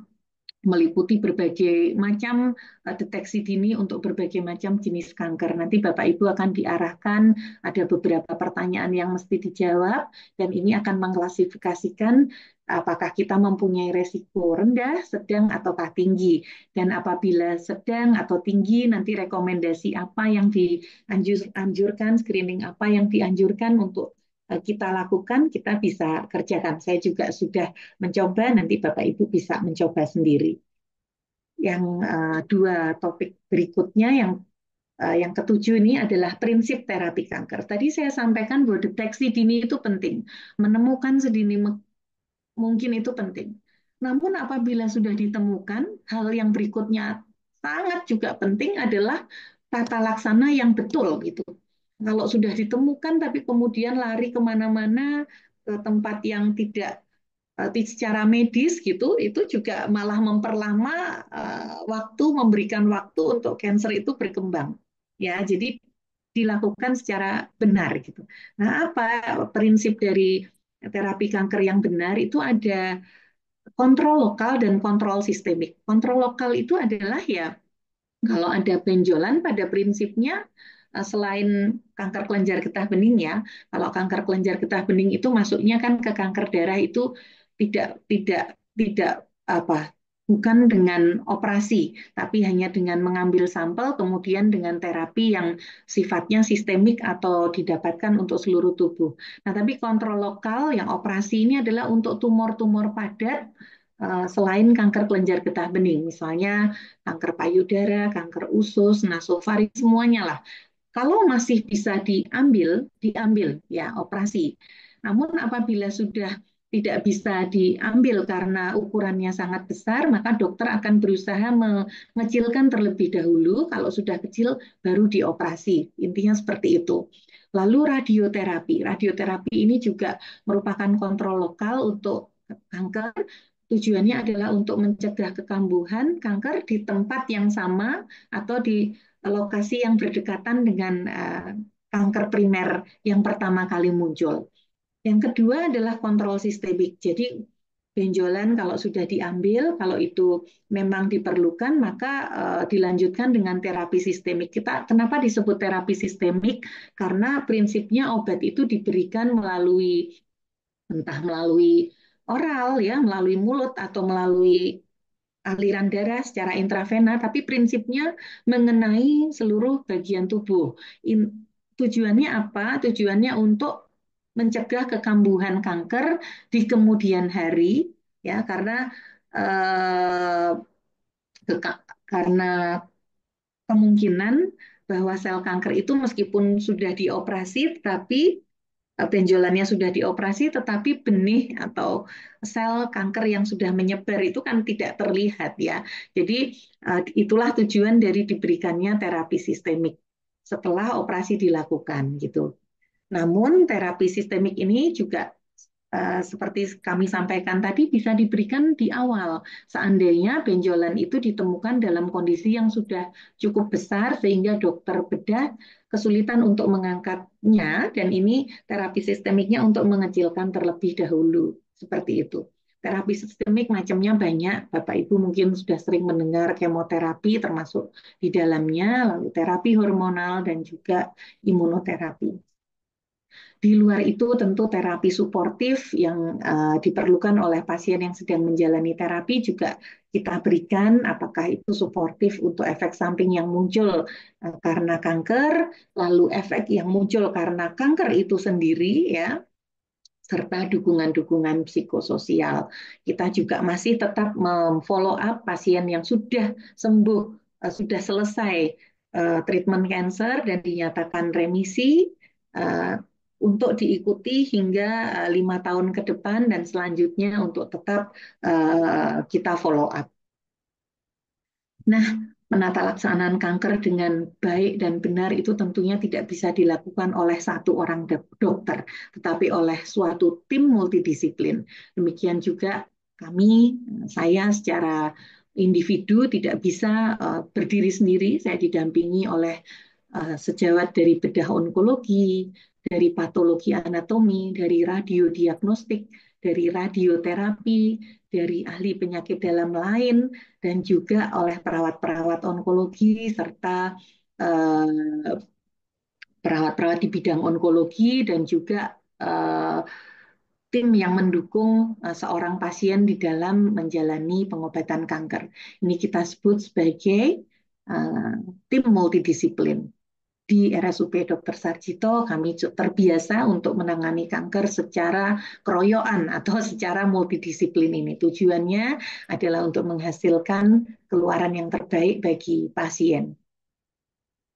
meliputi berbagai macam deteksi dini untuk berbagai macam jenis kanker. Nanti Bapak Ibu akan diarahkan, ada beberapa pertanyaan yang mesti dijawab, dan ini akan mengklasifikasikan apakah kita mempunyai resiko rendah, sedang, ataukah tinggi. Dan apabila sedang atau tinggi, nanti rekomendasi apa yang dianjurkan, screening apa yang dianjurkan untuk kita lakukan, kita bisa kerjakan. Saya juga sudah mencoba, nanti Bapak Ibu bisa mencoba sendiri. Yang dua topik berikutnya, yang ketujuh ini adalah prinsip terapi kanker. Tadi saya sampaikan bahwa deteksi dini itu penting, menemukan sedini mungkin itu penting. Namun apabila sudah ditemukan, hal yang berikutnya sangat juga penting adalah tata laksana yang betul gitu. Kalau sudah ditemukan tapi kemudian lari kemana-mana ke tempat yang tidak secara medis gitu, itu juga malah memperlama waktu, memberikan waktu untuk kanker itu berkembang. Ya, jadi dilakukan secara benar gitu. Nah, apa prinsip dari terapi kanker yang benar itu ada kontrol lokal dan kontrol sistemik. Kontrol lokal itu adalah, ya, kalau ada benjolan pada prinsipnya selain kanker kelenjar getah bening, ya, kalau kanker kelenjar getah bening itu masuknya kan ke kanker darah itu tidak apa, bukan dengan operasi, tapi hanya dengan mengambil sampel kemudian dengan terapi yang sifatnya sistemik atau didapatkan untuk seluruh tubuh. Nah, tapi kontrol lokal yang operasi ini adalah untuk tumor-tumor padat selain kanker kelenjar getah bening, misalnya kanker payudara, kanker usus, nasofaring, semuanya lah. Kalau masih bisa diambil, diambil, ya, operasi. Namun apabila sudah tidak bisa diambil karena ukurannya sangat besar, maka dokter akan berusaha mengecilkan terlebih dahulu. Kalau sudah kecil, baru dioperasi. Intinya seperti itu. Lalu radioterapi. Radioterapi ini juga merupakan kontrol lokal untuk kanker. Tujuannya adalah untuk mencegah kekambuhan kanker di tempat yang sama atau di lokasi yang berdekatan dengan kanker primer yang pertama kali muncul. Yang kedua adalah kontrol sistemik. Jadi benjolan kalau sudah diambil, kalau itu memang diperlukan, maka dilanjutkan dengan terapi sistemik. Kenapa disebut terapi sistemik? Karena prinsipnya obat itu diberikan melalui entah melalui oral ya, melalui mulut atau melalui aliran darah secara intravena, tapi prinsipnya mengenai seluruh bagian tubuh. Tujuannya apa? Tujuannya untuk mencegah kekambuhan kanker di kemudian hari, ya karena eh, karena kemungkinan bahwa sel kanker itu meskipun sudah dioperasi, tapi benjolannya sudah dioperasi, tetapi benih atau sel kanker yang sudah menyebar itu kan tidak terlihat ya. Jadi itulah tujuan dari diberikannya terapi sistemik setelah operasi dilakukan gitu. Namun terapi sistemik ini juga seperti kami sampaikan tadi bisa diberikan di awal. Seandainya benjolan itu ditemukan dalam kondisi yang sudah cukup besar sehingga dokter bedah kesulitan untuk mengangkatnya dan ini terapi sistemiknya untuk mengecilkan terlebih dahulu. Seperti itu. Terapi sistemik macamnya banyak. Bapak Ibu mungkin sudah sering mendengar kemoterapi termasuk di dalamnya, lalu terapi hormonal dan juga imunoterapi. Di luar itu tentu terapi suportif yang diperlukan oleh pasien yang sedang menjalani terapi juga kita berikan, apakah itu suportif untuk efek samping yang muncul karena kanker, lalu efek yang muncul karena kanker itu sendiri ya, serta dukungan-dukungan psikososial. Kita juga masih tetap memfollow up pasien yang sudah sembuh, sudah selesai treatment cancer dan dinyatakan remisi untuk diikuti hingga 5 tahun ke depan dan selanjutnya untuk tetap kita follow up. Nah, menata laksanaan kanker dengan baik dan benar itu tentunya tidak bisa dilakukan oleh satu orang dokter, tetapi oleh suatu tim multidisiplin. Demikian juga kami, saya secara individu tidak bisa berdiri sendiri, saya didampingi oleh sejawat dari bedah onkologi, dari patologi anatomi, dari radiodiagnostik, dari radioterapi, dari ahli penyakit dalam lain, dan juga oleh perawat-perawat onkologi serta perawat-perawat di bidang onkologi dan juga tim yang mendukung seorang pasien di dalam menjalani pengobatan kanker. Ini kita sebut sebagai tim multidisiplin. Di RSUP Dr. Sarjito kami terbiasa untuk menangani kanker secara keroyokan atau secara multidisiplin ini. Tujuannya adalah untuk menghasilkan keluaran yang terbaik bagi pasien.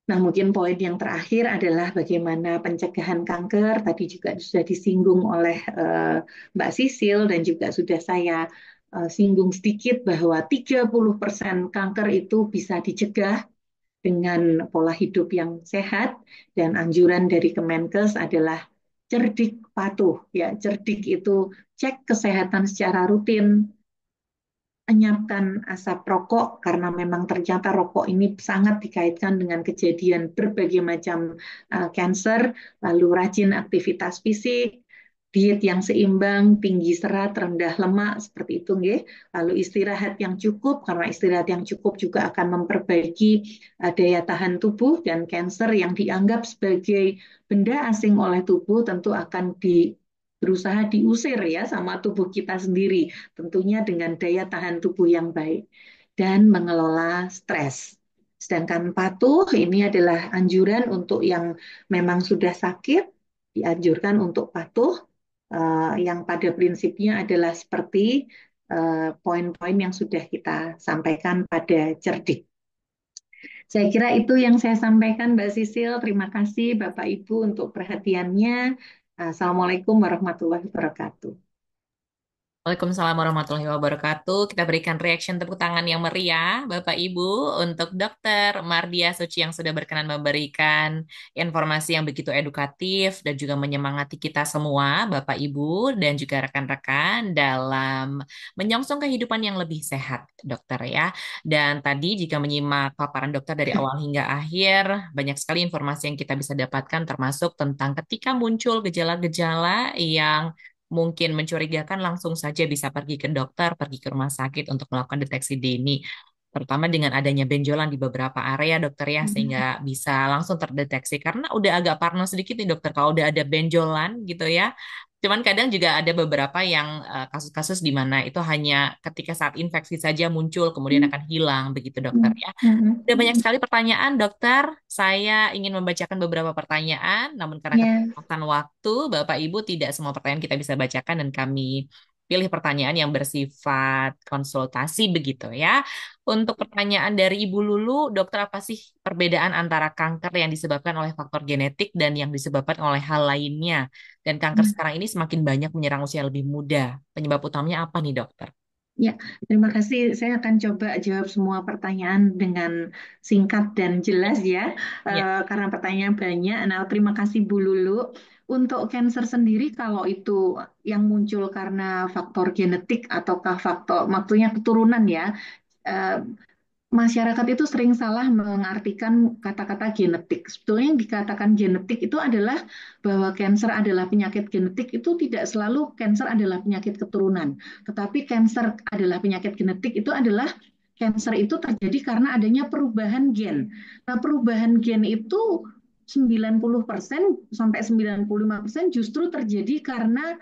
Nah, mungkin poin yang terakhir adalah bagaimana pencegahan kanker. Tadi juga sudah disinggung oleh Mbak Sisil dan juga sudah saya singgung sedikit bahwa 30% kanker itu bisa dicegah dengan pola hidup yang sehat dan anjuran dari Kemenkes adalah cerdik patuh ya cerdik itu cek kesehatan secara rutin enyapkan asap rokok karena memang ternyata rokok ini sangat dikaitkan dengan kejadian berbagai macam cancer, lalu rajin aktivitas fisik, diet yang seimbang, tinggi serat, rendah lemak seperti itu nggih. Lalu istirahat yang cukup karena istirahat yang cukup juga akan memperbaiki daya tahan tubuh dan cancer yang dianggap sebagai benda asing oleh tubuh tentu akan berusaha diusir ya sama tubuh kita sendiri tentunya dengan daya tahan tubuh yang baik dan mengelola stres. Sedangkan patuh ini adalah anjuran untuk yang memang sudah sakit, dianjurkan untuk patuh yang pada prinsipnya adalah seperti poin-poin yang sudah kita sampaikan pada cerdik. Saya kira itu yang saya sampaikan Mbak Sisil. Terima kasih Bapak Ibu untuk perhatiannya. Assalamualaikum warahmatullahi wabarakatuh. Waalaikumsalam warahmatullahi wabarakatuh. Kita berikan reaction tepuk tangan yang meriah, Bapak Ibu, untuk Dokter Mardia Suci yang sudah berkenan memberikan informasi yang begitu edukatif dan juga menyemangati kita semua, Bapak Ibu, dan juga rekan-rekan dalam menyongsong kehidupan yang lebih sehat, Dokter ya. Dan tadi jika menyimak paparan dokter dari awal hingga akhir, banyak sekali informasi yang kita bisa dapatkan termasuk tentang ketika muncul gejala-gejala yang mungkin mencurigakan langsung saja bisa pergi ke dokter, pergi ke rumah sakit untuk melakukan deteksi dini. Terutama dengan adanya benjolan di beberapa area dokter ya, Mhm. sehingga bisa langsung terdeteksi. Karena udah agak parno sedikit nih dokter, kalau udah ada benjolan gitu ya. Cuman kadang juga ada beberapa yang kasus-kasus di mana itu hanya ketika saat infeksi saja muncul, kemudian akan hilang begitu dokter Mhm. ya. Mhm. Ada banyak sekali pertanyaan, dokter. Saya ingin membacakan beberapa pertanyaan, namun karena Ya, keterbatasan waktu, Bapak Ibu tidak semua pertanyaan kita bisa bacakan dan kami pilih pertanyaan yang bersifat konsultasi begitu ya. Untuk pertanyaan dari Ibu Lulu, dokter apa sih perbedaan antara kanker yang disebabkan oleh faktor genetik dan yang disebabkan oleh hal lainnya? Dan kanker sekarang ini semakin banyak menyerang usia lebih muda. Penyebab utamanya apa nih, dokter? ya, terima kasih. Saya akan coba jawab semua pertanyaan dengan singkat dan jelas ya, Ya. karena pertanyaan banyak. Nah, terima kasih Bu Lulu. Untuk cancer sendiri, kalau itu yang muncul karena faktor genetik ataukah faktor, maksudnya keturunan ya, eh, masyarakat itu sering salah mengartikan kata-kata genetik. Sebetulnya yang dikatakan genetik itu adalah bahwa kanker adalah penyakit genetik itu tidak selalu kanker adalah penyakit keturunan. Tetapi kanker adalah penyakit genetik itu adalah kanker itu terjadi karena adanya perubahan gen. Nah, perubahan gen itu 90% sampai 95% justru terjadi karena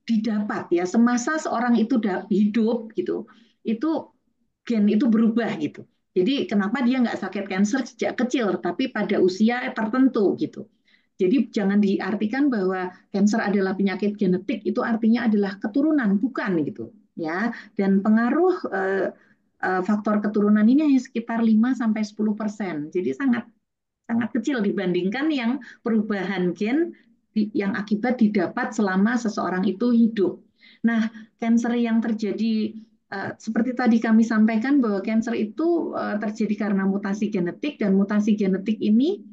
didapat ya semasa seorang itu hidup gitu. Itu gen itu berubah gitu. Jadi kenapa dia nggak sakit kanker sejak kecil, tapi pada usia tertentu gitu. Jadi jangan diartikan bahwa kanker adalah penyakit genetik itu artinya adalah keturunan, bukan gitu ya. Dan pengaruh faktor keturunan ini hanya sekitar 5 sampai 10%. Jadi sangat sangat kecil dibandingkan yang perubahan gen yang akibat didapat selama seseorang itu hidup. Nah, kanker yang terjadi seperti tadi kami sampaikan bahwa kanker itu terjadi karena mutasi genetik dan mutasi genetik ini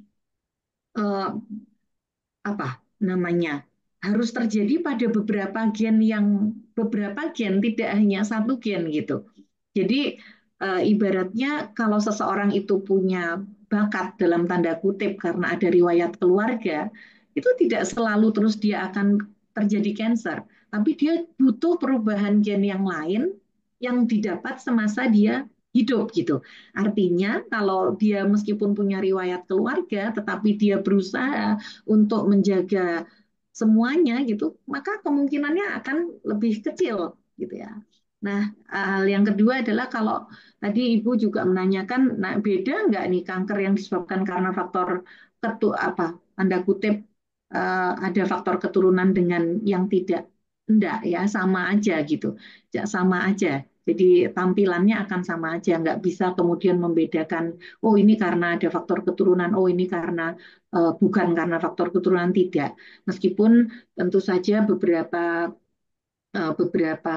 uh, apa namanya harus terjadi pada beberapa gen tidak hanya satu gen gitu. Jadi ibaratnya kalau seseorang itu punya bakat dalam tanda kutip karena ada riwayat keluarga, itu tidak selalu terus dia akan terjadi cancer, tapi dia butuh perubahan gen yang lain yang didapat semasa dia hidup gitu. Artinya kalau dia meskipun punya riwayat keluarga, tetapi dia berusaha untuk menjaga semuanya gitu, maka kemungkinannya akan lebih kecil gitu ya. Nah, hal yang kedua adalah kalau tadi Ibu juga menanyakan, nah beda nggak nih kanker yang disebabkan karena faktor apa tanda kutip ada faktor keturunan dengan yang tidak, enggak ya sama aja gitu, ya, sama aja. Jadi tampilannya akan sama aja, nggak bisa kemudian membedakan, oh ini karena ada faktor keturunan, oh ini karena bukan karena faktor keturunan tidak. Meskipun tentu saja beberapa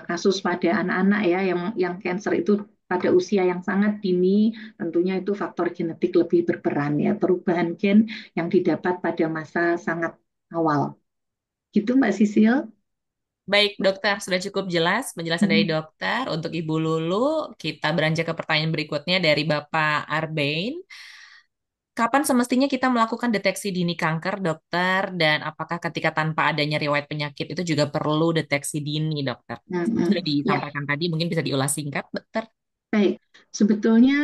kasus pada anak-anak ya yang cancer itu pada usia yang sangat dini, tentunya itu faktor genetik lebih berperan ya, perubahan gen yang didapat pada masa sangat awal. Gitu Mbak Sisil. Baik, dokter, sudah cukup jelas penjelasan dari Mm. dokter. Untuk Ibu Lulu, kita beranjak ke pertanyaan berikutnya dari Bapak Arbain. Kapan semestinya kita melakukan deteksi dini kanker, dokter? Dan apakah ketika tanpa adanya riwayat penyakit itu juga perlu deteksi dini, dokter? Sudah Ya, disampaikan tadi, mungkin bisa diulas singkat, dokter. baik. Sebetulnya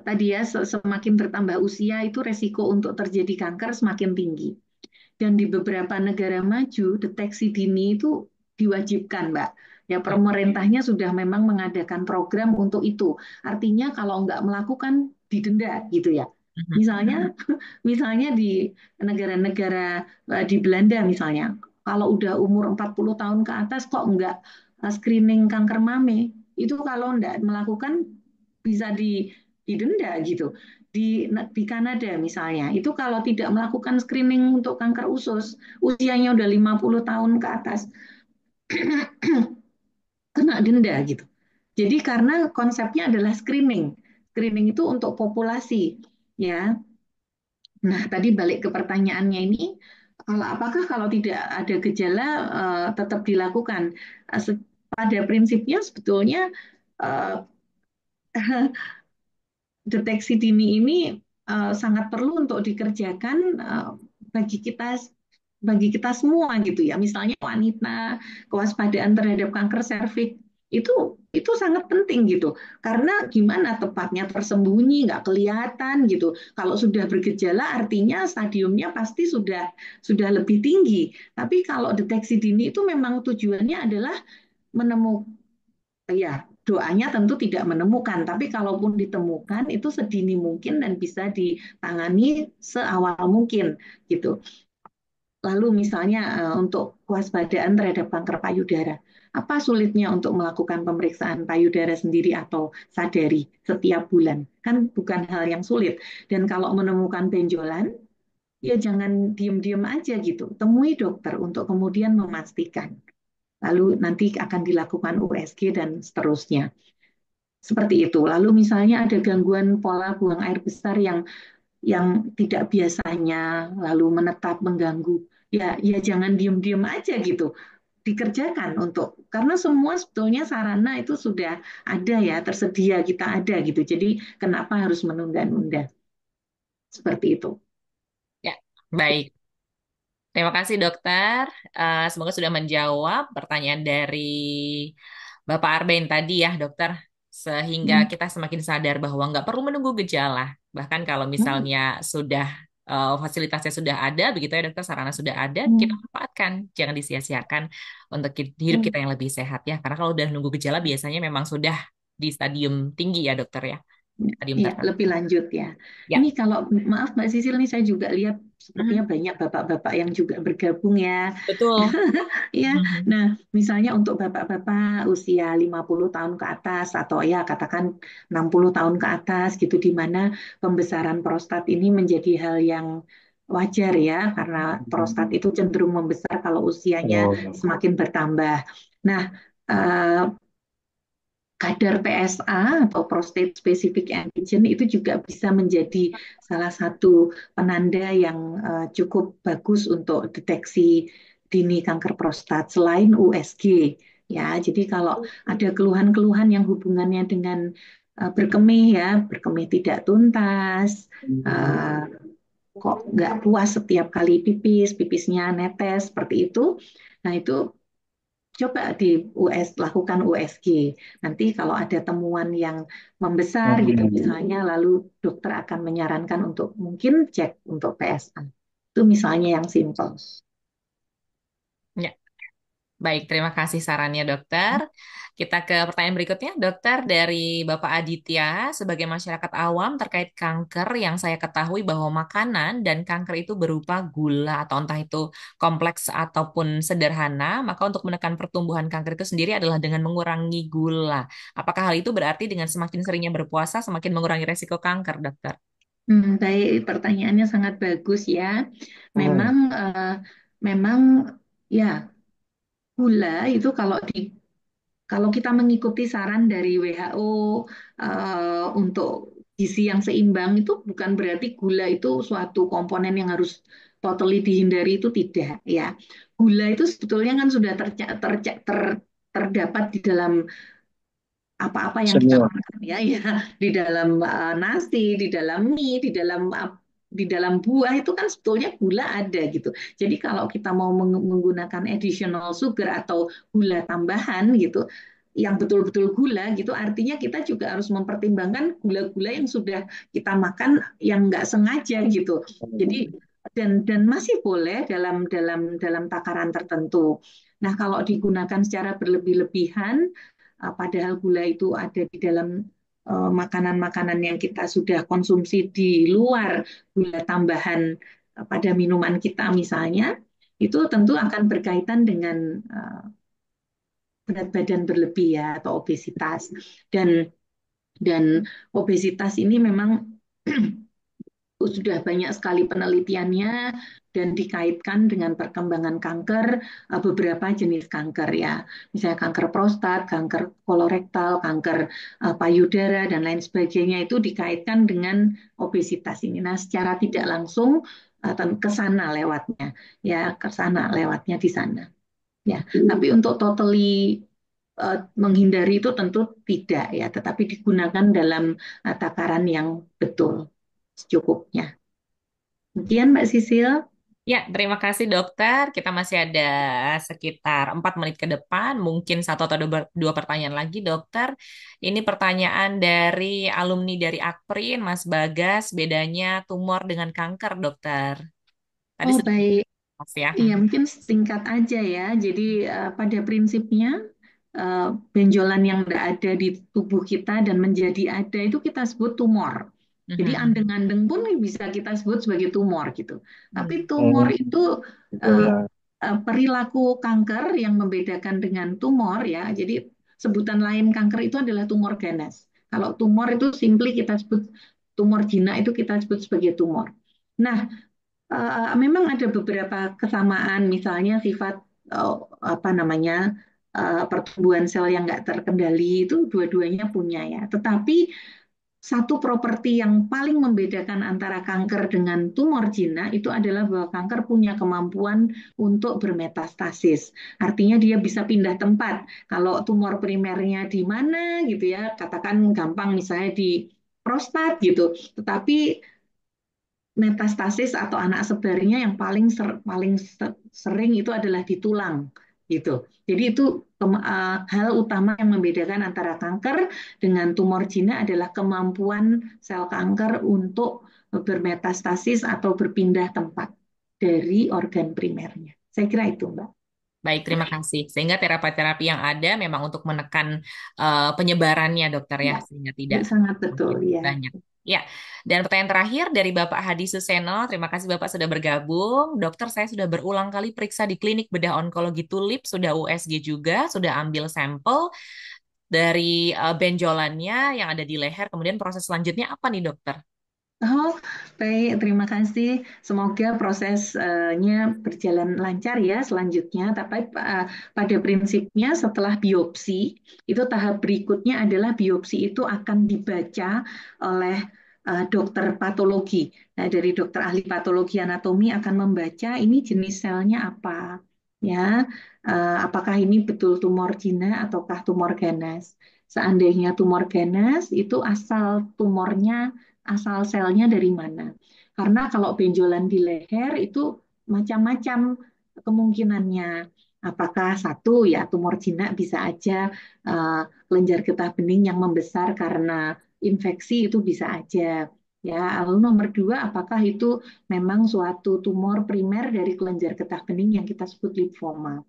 tadi ya semakin bertambah usia itu resiko untuk terjadi kanker semakin tinggi. Dan di beberapa negara maju, deteksi dini itu diwajibkan, Mbak. Ya, pemerintahnya sudah memang mengadakan program untuk itu. Artinya kalau nggak melakukan didenda gitu ya. Mhm. Misalnya, misalnya di negara-negara di Belanda misalnya, kalau udah umur 40 tahun ke atas kok nggak screening kanker mame, itu kalau nggak melakukan bisa didenda gitu. Di Kanada misalnya, itu kalau tidak melakukan screening untuk kanker usus, usianya udah 50 tahun ke atas, kena denda gitu. Jadi karena konsepnya adalah screening. Screening itu untuk populasi, ya. Nah, tadi balik ke pertanyaannya ini, kalau apakah kalau tidak ada gejala tetap dilakukan? Pada prinsipnya sebetulnya eh, deteksi dini ini sangat perlu untuk dikerjakan bagi kita semua gitu ya. Misalnya wanita, kewaspadaan terhadap kanker serviks itu sangat penting gitu. Karena gimana tepatnya tersembunyi, nggak kelihatan gitu. Kalau sudah bergejala artinya stadiumnya pasti sudah lebih tinggi. Tapi kalau deteksi dini itu memang tujuannya adalah menemukan, ya, doanya tentu tidak menemukan, tapi kalaupun ditemukan itu sedini mungkin dan bisa ditangani seawal mungkin gitu. Lalu misalnya untuk kewaspadaan terhadap kanker payudara, apa sulitnya untuk melakukan pemeriksaan payudara sendiri atau sadari setiap bulan? Kan bukan hal yang sulit. Dan kalau menemukan benjolan, ya jangan diem-diem aja gitu. Temui dokter untuk kemudian memastikan. Lalu nanti akan dilakukan USG dan seterusnya. Seperti itu. Lalu misalnya ada gangguan pola buang air besar yang tidak biasanya lalu menetap mengganggu. Ya jangan diem-diem aja gitu. Dikerjakan untuk karena semua sebetulnya sarana itu sudah ada ya, tersedia kita ada gitu. Jadi kenapa harus menunda-nunda? Seperti itu. Ya, baik. Terima kasih dokter. Semoga sudah menjawab pertanyaan dari Bapak Arben tadi ya dokter. Sehingga Hmm. kita semakin sadar bahwa nggak perlu menunggu gejala. Bahkan kalau Hmm. misalnya sudah fasilitasnya sudah ada, begitu ya dokter, sarana sudah ada, kita Hmm. manfaatkan. Jangan disia-siakan untuk hidup Hmm. kita yang lebih sehat ya. Karena kalau udah nunggu gejala biasanya memang sudah di stadium tinggi ya dokter ya. Stadium Ya, tertentu. lebih lanjut ya. Ini Ya. kalau maaf Mbak Sisil nih saya juga lihat sepertinya Mhm. banyak bapak-bapak yang juga bergabung ya. Betul. Ya, Mhm. nah misalnya untuk bapak-bapak usia 50 tahun ke atas atau ya katakan 60 tahun ke atas gitu di mana pembesaran prostat ini menjadi hal yang wajar ya karena prostat itu cenderung membesar kalau usianya semakin bertambah. Nah, eh, kadar PSA atau prostate specific antigen itu juga bisa menjadi salah satu penanda yang cukup bagus untuk deteksi dini kanker prostat selain USG ya. Jadi kalau ada keluhan-keluhan yang hubungannya dengan berkemih ya, berkemih tidak tuntas, uh, kok nggak puas setiap kali pipis, pipisnya netes seperti itu. Nah, itu coba di lakukan USG. Nanti kalau ada temuan yang membesar gitu misalnya, lalu dokter akan menyarankan untuk mungkin cek untuk PSA. Itu misalnya yang simpel. Ya. Baik, terima kasih sarannya dokter. Kita ke pertanyaan berikutnya, dokter dari Bapak Aditya. Sebagai masyarakat awam terkait kanker yang saya ketahui bahwa makanan dan kanker itu berupa gula atau entah itu kompleks ataupun sederhana, maka untuk menekan pertumbuhan kanker itu sendiri adalah dengan mengurangi gula. Apakah hal itu berarti dengan semakin seringnya berpuasa semakin mengurangi resiko kanker, dokter? Baik, pertanyaannya sangat bagus ya. Memang memang ya gula itu kalau kita mengikuti saran dari WHO untuk gizi yang seimbang itu bukan berarti gula itu suatu komponen yang harus totally dihindari itu tidak ya. Gula itu sebetulnya kan sudah terdapat di dalam apa-apa yang kita Semua. makan ya ya di dalam nasi, di dalam mie, di dalam buah itu kan sebetulnya gula ada gitu. Jadi kalau kita mau menggunakan additional sugar atau gula tambahan gitu yang betul-betul gula gitu artinya kita juga harus mempertimbangkan gula-gula yang sudah kita makan yang nggak sengaja gitu. Jadi dan masih boleh dalam takaran tertentu. Nah, kalau digunakan secara berlebih-lebihan padahal gula itu ada di dalam makanan-makanan yang kita sudah konsumsi di luar gula tambahan pada minuman kita misalnya, itu tentu akan berkaitan dengan berat badan berlebih ya atau obesitas dan obesitas ini memang sudah banyak sekali penelitiannya dan dikaitkan dengan perkembangan kanker, beberapa jenis kanker ya. Misalnya kanker prostat, kanker kolorektal, kanker payudara dan lain sebagainya itu dikaitkan dengan obesitas ini. Nah, secara tidak langsung ke sana lewatnya, ya ke sana lewatnya di sana. Ya, tapi untuk totally menghindari itu tentu tidak ya, tetapi digunakan dalam takaran yang betul secukupnya. Kemudian Mbak Sisil, Ya, terima kasih dokter. Kita masih ada sekitar 4 menit ke depan, mungkin satu atau dua pertanyaan lagi dokter. Ini pertanyaan dari alumni dari Akprin, Mas Bagas, bedanya tumor dengan kanker dokter. Tadi oh sudah baik, dibahas ya. iya mungkin singkat aja ya. Jadi pada prinsipnya eh, benjolan yang ada di tubuh kita dan menjadi ada itu kita sebut tumor. Jadi Mhm. andeng-andeng pun bisa kita sebut sebagai tumor gitu. Tapi Hmm. tumor itu eh, perilaku kanker yang membedakan dengan tumor ya. Jadi sebutan lain kanker itu adalah tumor ganas. Kalau tumor itu simply kita sebut tumor jinak itu kita sebut sebagai tumor. Nah, memang ada beberapa kesamaan, misalnya sifat eh, apa namanya pertumbuhan sel yang nggak terkendali itu dua-duanya punya ya. Tetapi satu properti yang paling membedakan antara kanker dengan tumor jinak itu adalah bahwa kanker punya kemampuan untuk bermetastasis. Artinya dia bisa pindah tempat. Kalau tumor primernya di mana gitu ya, katakan gampang misalnya di prostat gitu. Tetapi metastasis atau anak sebarnya yang paling sering itu adalah di tulang gitu. Jadi itu hal utama yang membedakan antara kanker dengan tumor jinak adalah kemampuan sel kanker untuk bermetastasis atau berpindah tempat dari organ primernya. Saya kira itu, Mbak. Baik, terima kasih. Sehingga terapi-terapi yang ada memang untuk menekan penyebarannya, dokter ya, Ya, sehingga tidak sangat betul makin ya. banyak. Ya, dan pertanyaan terakhir dari Bapak Hadi Suseno. Terima kasih Bapak sudah bergabung. Dokter, saya sudah berulang kali periksa di klinik bedah onkologi Tulip, sudah USG juga, sudah ambil sampel dari benjolannya yang ada di leher. Kemudian proses selanjutnya apa nih, dokter? Oh, baik. Terima kasih. Semoga prosesnya berjalan lancar ya selanjutnya. Tapi pada prinsipnya setelah biopsi, itu tahap berikutnya adalah biopsi itu akan dibaca oleh dokter patologi. Nah, dari dokter ahli patologi anatomi akan membaca ini jenis selnya apa. Ya, apakah ini betul tumor jinak ataukah tumor ganas. Seandainya tumor ganas, itu asal selnya dari mana. Karena kalau benjolan di leher itu macam-macam kemungkinannya. Apakah satu ya tumor jinak bisa aja eh, kelenjar getah bening yang membesar karena infeksi itu bisa aja. Ya, lalu nomor dua, apakah itu memang suatu tumor primer dari kelenjar getah bening yang kita sebut limfoma.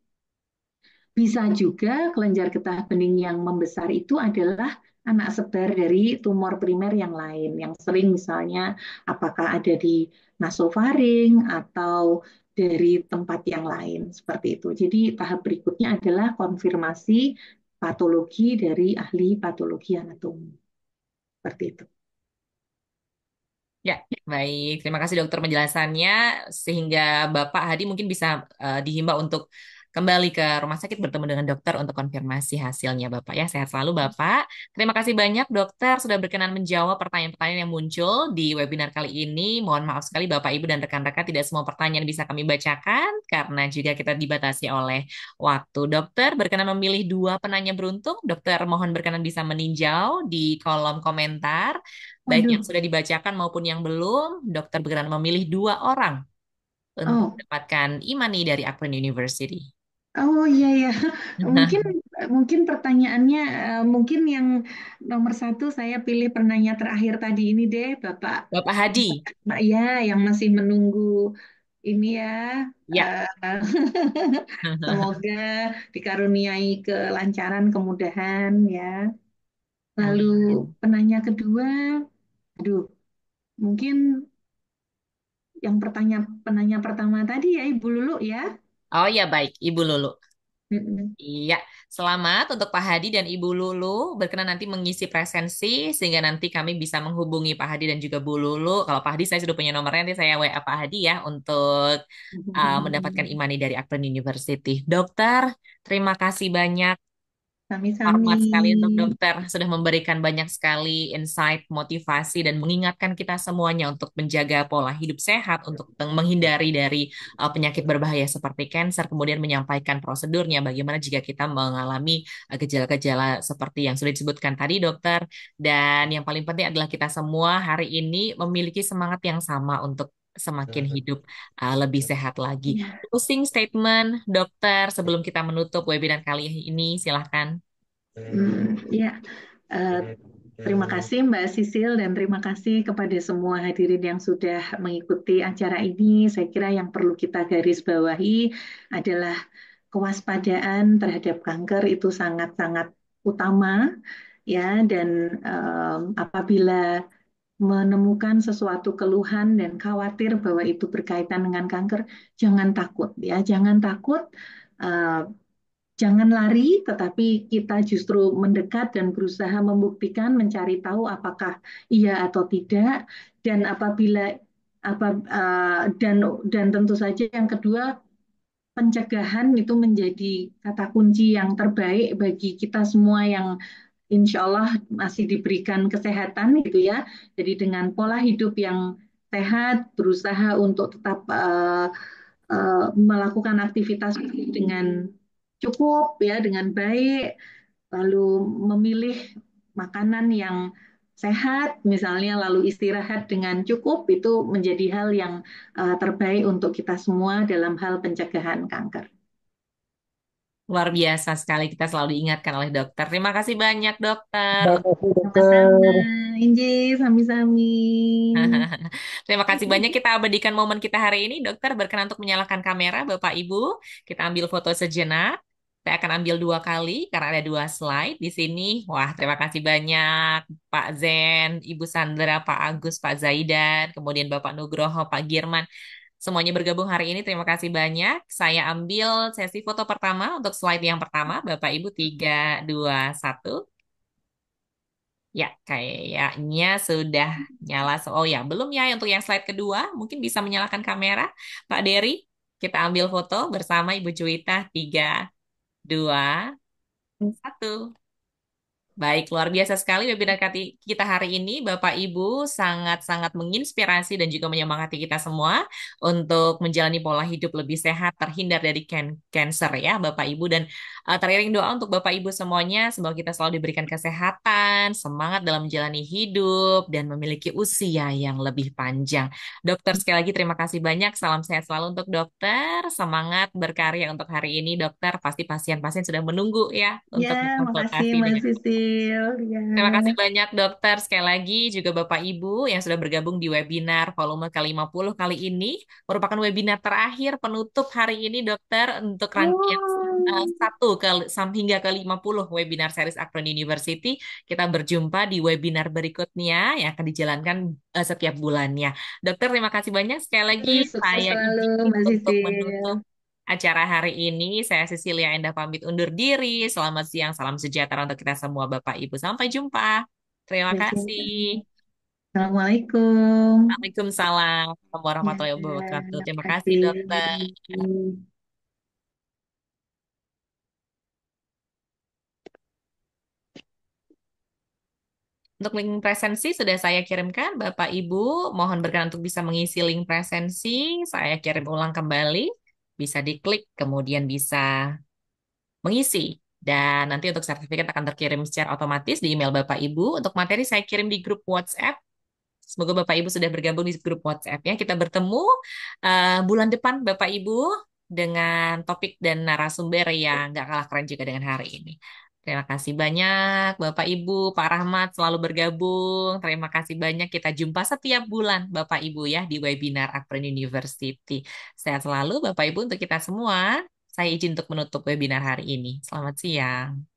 Bisa juga kelenjar getah bening yang membesar itu adalah anak sebar dari tumor primer yang lain, yang sering misalnya apakah ada di nasofaring atau dari tempat yang lain seperti itu. Jadi tahap berikutnya adalah konfirmasi patologi dari ahli patologi anatomi. Seperti itu. Ya, baik. Terima kasih dokter penjelasannya sehingga Bapak Hadi mungkin bisa dihimbau untuk kembali ke rumah sakit bertemu dengan dokter untuk konfirmasi hasilnya Bapak ya. Sehat selalu Bapak. Terima kasih banyak dokter sudah berkenan menjawab pertanyaan-pertanyaan yang muncul di webinar kali ini. Mohon maaf sekali Bapak, Ibu dan rekan-rekan tidak semua pertanyaan bisa kami bacakan karena juga kita dibatasi oleh waktu. Dokter berkenan memilih dua penanya beruntung. Dokter mohon berkenan bisa meninjau di kolom komentar baik yang Waduh, sudah dibacakan maupun yang belum, dokter berkenan memilih dua orang untuk oh, mendapatkan e-money dari Akron University. oh iya ya, mungkin mungkin pertanyaannya mungkin yang nomor satu saya pilih penanya terakhir tadi ini deh, Bapak. Bapak Hadi, Mbak ya, yang masih menunggu ini ya, ya. eh, semoga dikaruniai kelancaran, kemudahan ya. Lalu Amin. penanya kedua, aduh, mungkin yang penanya pertama tadi ya Ibu Lulu ya. Oh ya baik, Ibu Lulu. Mm-mm. Iya, selamat untuk Pak Hadi dan Ibu Lulu berkenan nanti mengisi presensi sehingga nanti kami bisa menghubungi Pak Hadi dan juga Bu Lulu. Kalau Pak Hadi saya sudah punya nomornya, nanti saya WA Pak Hadi ya untuk mendapatkan imani dari Akron University. Dokter, terima kasih banyak. Sami-sami. Hormat sekali untuk dokter sudah memberikan banyak sekali insight, motivasi, dan mengingatkan kita semuanya untuk menjaga pola hidup sehat, untuk menghindari dari penyakit berbahaya seperti kanker, kemudian menyampaikan prosedurnya, bagaimana jika kita mengalami gejala-gejala seperti yang sudah disebutkan tadi dokter. Dan yang paling penting adalah kita semua hari ini memiliki semangat yang sama untuk semakin hidup lebih sehat lagi. Ya. Closing statement, dokter, sebelum kita menutup webinar kali ini, silahkan. Ya, eh, terima kasih Mbak Sisil dan terima kasih kepada semua hadirin yang sudah mengikuti acara ini. Saya kira yang perlu kita garis bawahi adalah kewaspadaan terhadap kanker itu sangat-sangat utama ya, dan apabila menemukan sesuatu keluhan dan khawatir bahwa itu berkaitan dengan kanker, jangan takut ya, jangan takut. eh, Jangan lari, tetapi kita justru mendekat dan berusaha membuktikan, mencari tahu apakah iya atau tidak. Dan apabila dan tentu saja yang kedua, pencegahan itu menjadi kata kunci yang terbaik bagi kita semua yang insya Allah masih diberikan kesehatan gitu ya. Jadi dengan pola hidup yang sehat, berusaha untuk tetap melakukan aktivitas dengan cukup ya, dengan baik, lalu memilih makanan yang sehat misalnya, lalu istirahat dengan cukup, itu menjadi hal yang terbaik untuk kita semua dalam hal pencegahan kanker. Luar biasa sekali kita selalu diingatkan oleh dokter. Terima kasih banyak dokter. Terima kasih Sama-sama, dokter. Inji, sami-sami. Terima kasih banyak kita abadikan momen kita hari ini. Dokter berkenan untuk menyalakan kamera Bapak Ibu. Kita ambil foto sejenak. Saya akan ambil dua kali karena ada dua slide di sini. Wah, terima kasih banyak Pak Zen, Ibu Sandra, Pak Agus, Pak Zaidan, kemudian Bapak Nugroho, Pak Girman. Semuanya bergabung hari ini. Terima kasih banyak. Saya ambil sesi foto pertama untuk slide yang pertama. Bapak Ibu 3, 2, 1. Ya, kayaknya sudah nyala. Oh ya, belum ya untuk yang slide kedua. Mungkin bisa menyalakan kamera. Pak Dery, kita ambil foto bersama Ibu Juwita. 3, 2, 1. Baik, luar biasa sekali webinar kita hari ini. Bapak Ibu sangat-sangat menginspirasi dan juga menyemangati kita semua untuk menjalani pola hidup lebih sehat, terhindar dari cancer ya Bapak Ibu. Dan teriring doa untuk Bapak Ibu semuanya, semoga kita selalu diberikan kesehatan, semangat dalam menjalani hidup, dan memiliki usia yang lebih panjang. Dokter, sekali lagi terima kasih banyak. Salam sehat selalu untuk dokter. Semangat berkarya untuk hari ini, dokter. Pasti pasien-pasien sudah menunggu ya Ya, untuk makasih berkonsultasi Mbak dengan. Sisil. Ya. Terima kasih banyak dokter sekali lagi juga Bapak Ibu yang sudah bergabung di webinar volume ke-50 kali ini. Merupakan webinar terakhir penutup hari ini dokter untuk rangkaian Oh, hingga ke-50 webinar series Akron University. Kita berjumpa di webinar berikutnya yang akan dijalankan setiap bulannya. Dokter, terima kasih banyak sekali lagi. sukses Saya selalu izin Mbak untuk Sisil. menutup acara hari ini. Saya Cecilia Endah pamit undur diri. Selamat siang, salam sejahtera untuk kita semua Bapak Ibu. Sampai jumpa. Terima Mbak kasih. Sisil. Assalamualaikum. Waalaikumsalam Ya, warahmatullahi wabarakatuh. terima Terima kasih, kasih. dokter. Untuk link presensi sudah saya kirimkan, Bapak Ibu. Mohon berkenan untuk bisa mengisi link presensi. Saya kirim ulang kembali. Bisa diklik, kemudian bisa mengisi. Dan nanti untuk sertifikat akan terkirim secara otomatis di email Bapak Ibu. Untuk materi saya kirim di grup WhatsApp. Semoga Bapak Ibu sudah bergabung di grup WhatsApp ya. Kita bertemu bulan depan Bapak Ibu dengan topik dan narasumber yang nggak kalah keren juga dengan hari ini. Terima kasih banyak Bapak Ibu, Pak Rahmat selalu bergabung. Terima kasih banyak. Kita jumpa setiap bulan Bapak Ibu ya di webinar Akron University. Sehat selalu Bapak Ibu untuk kita semua. Saya izin untuk menutup webinar hari ini. Selamat siang.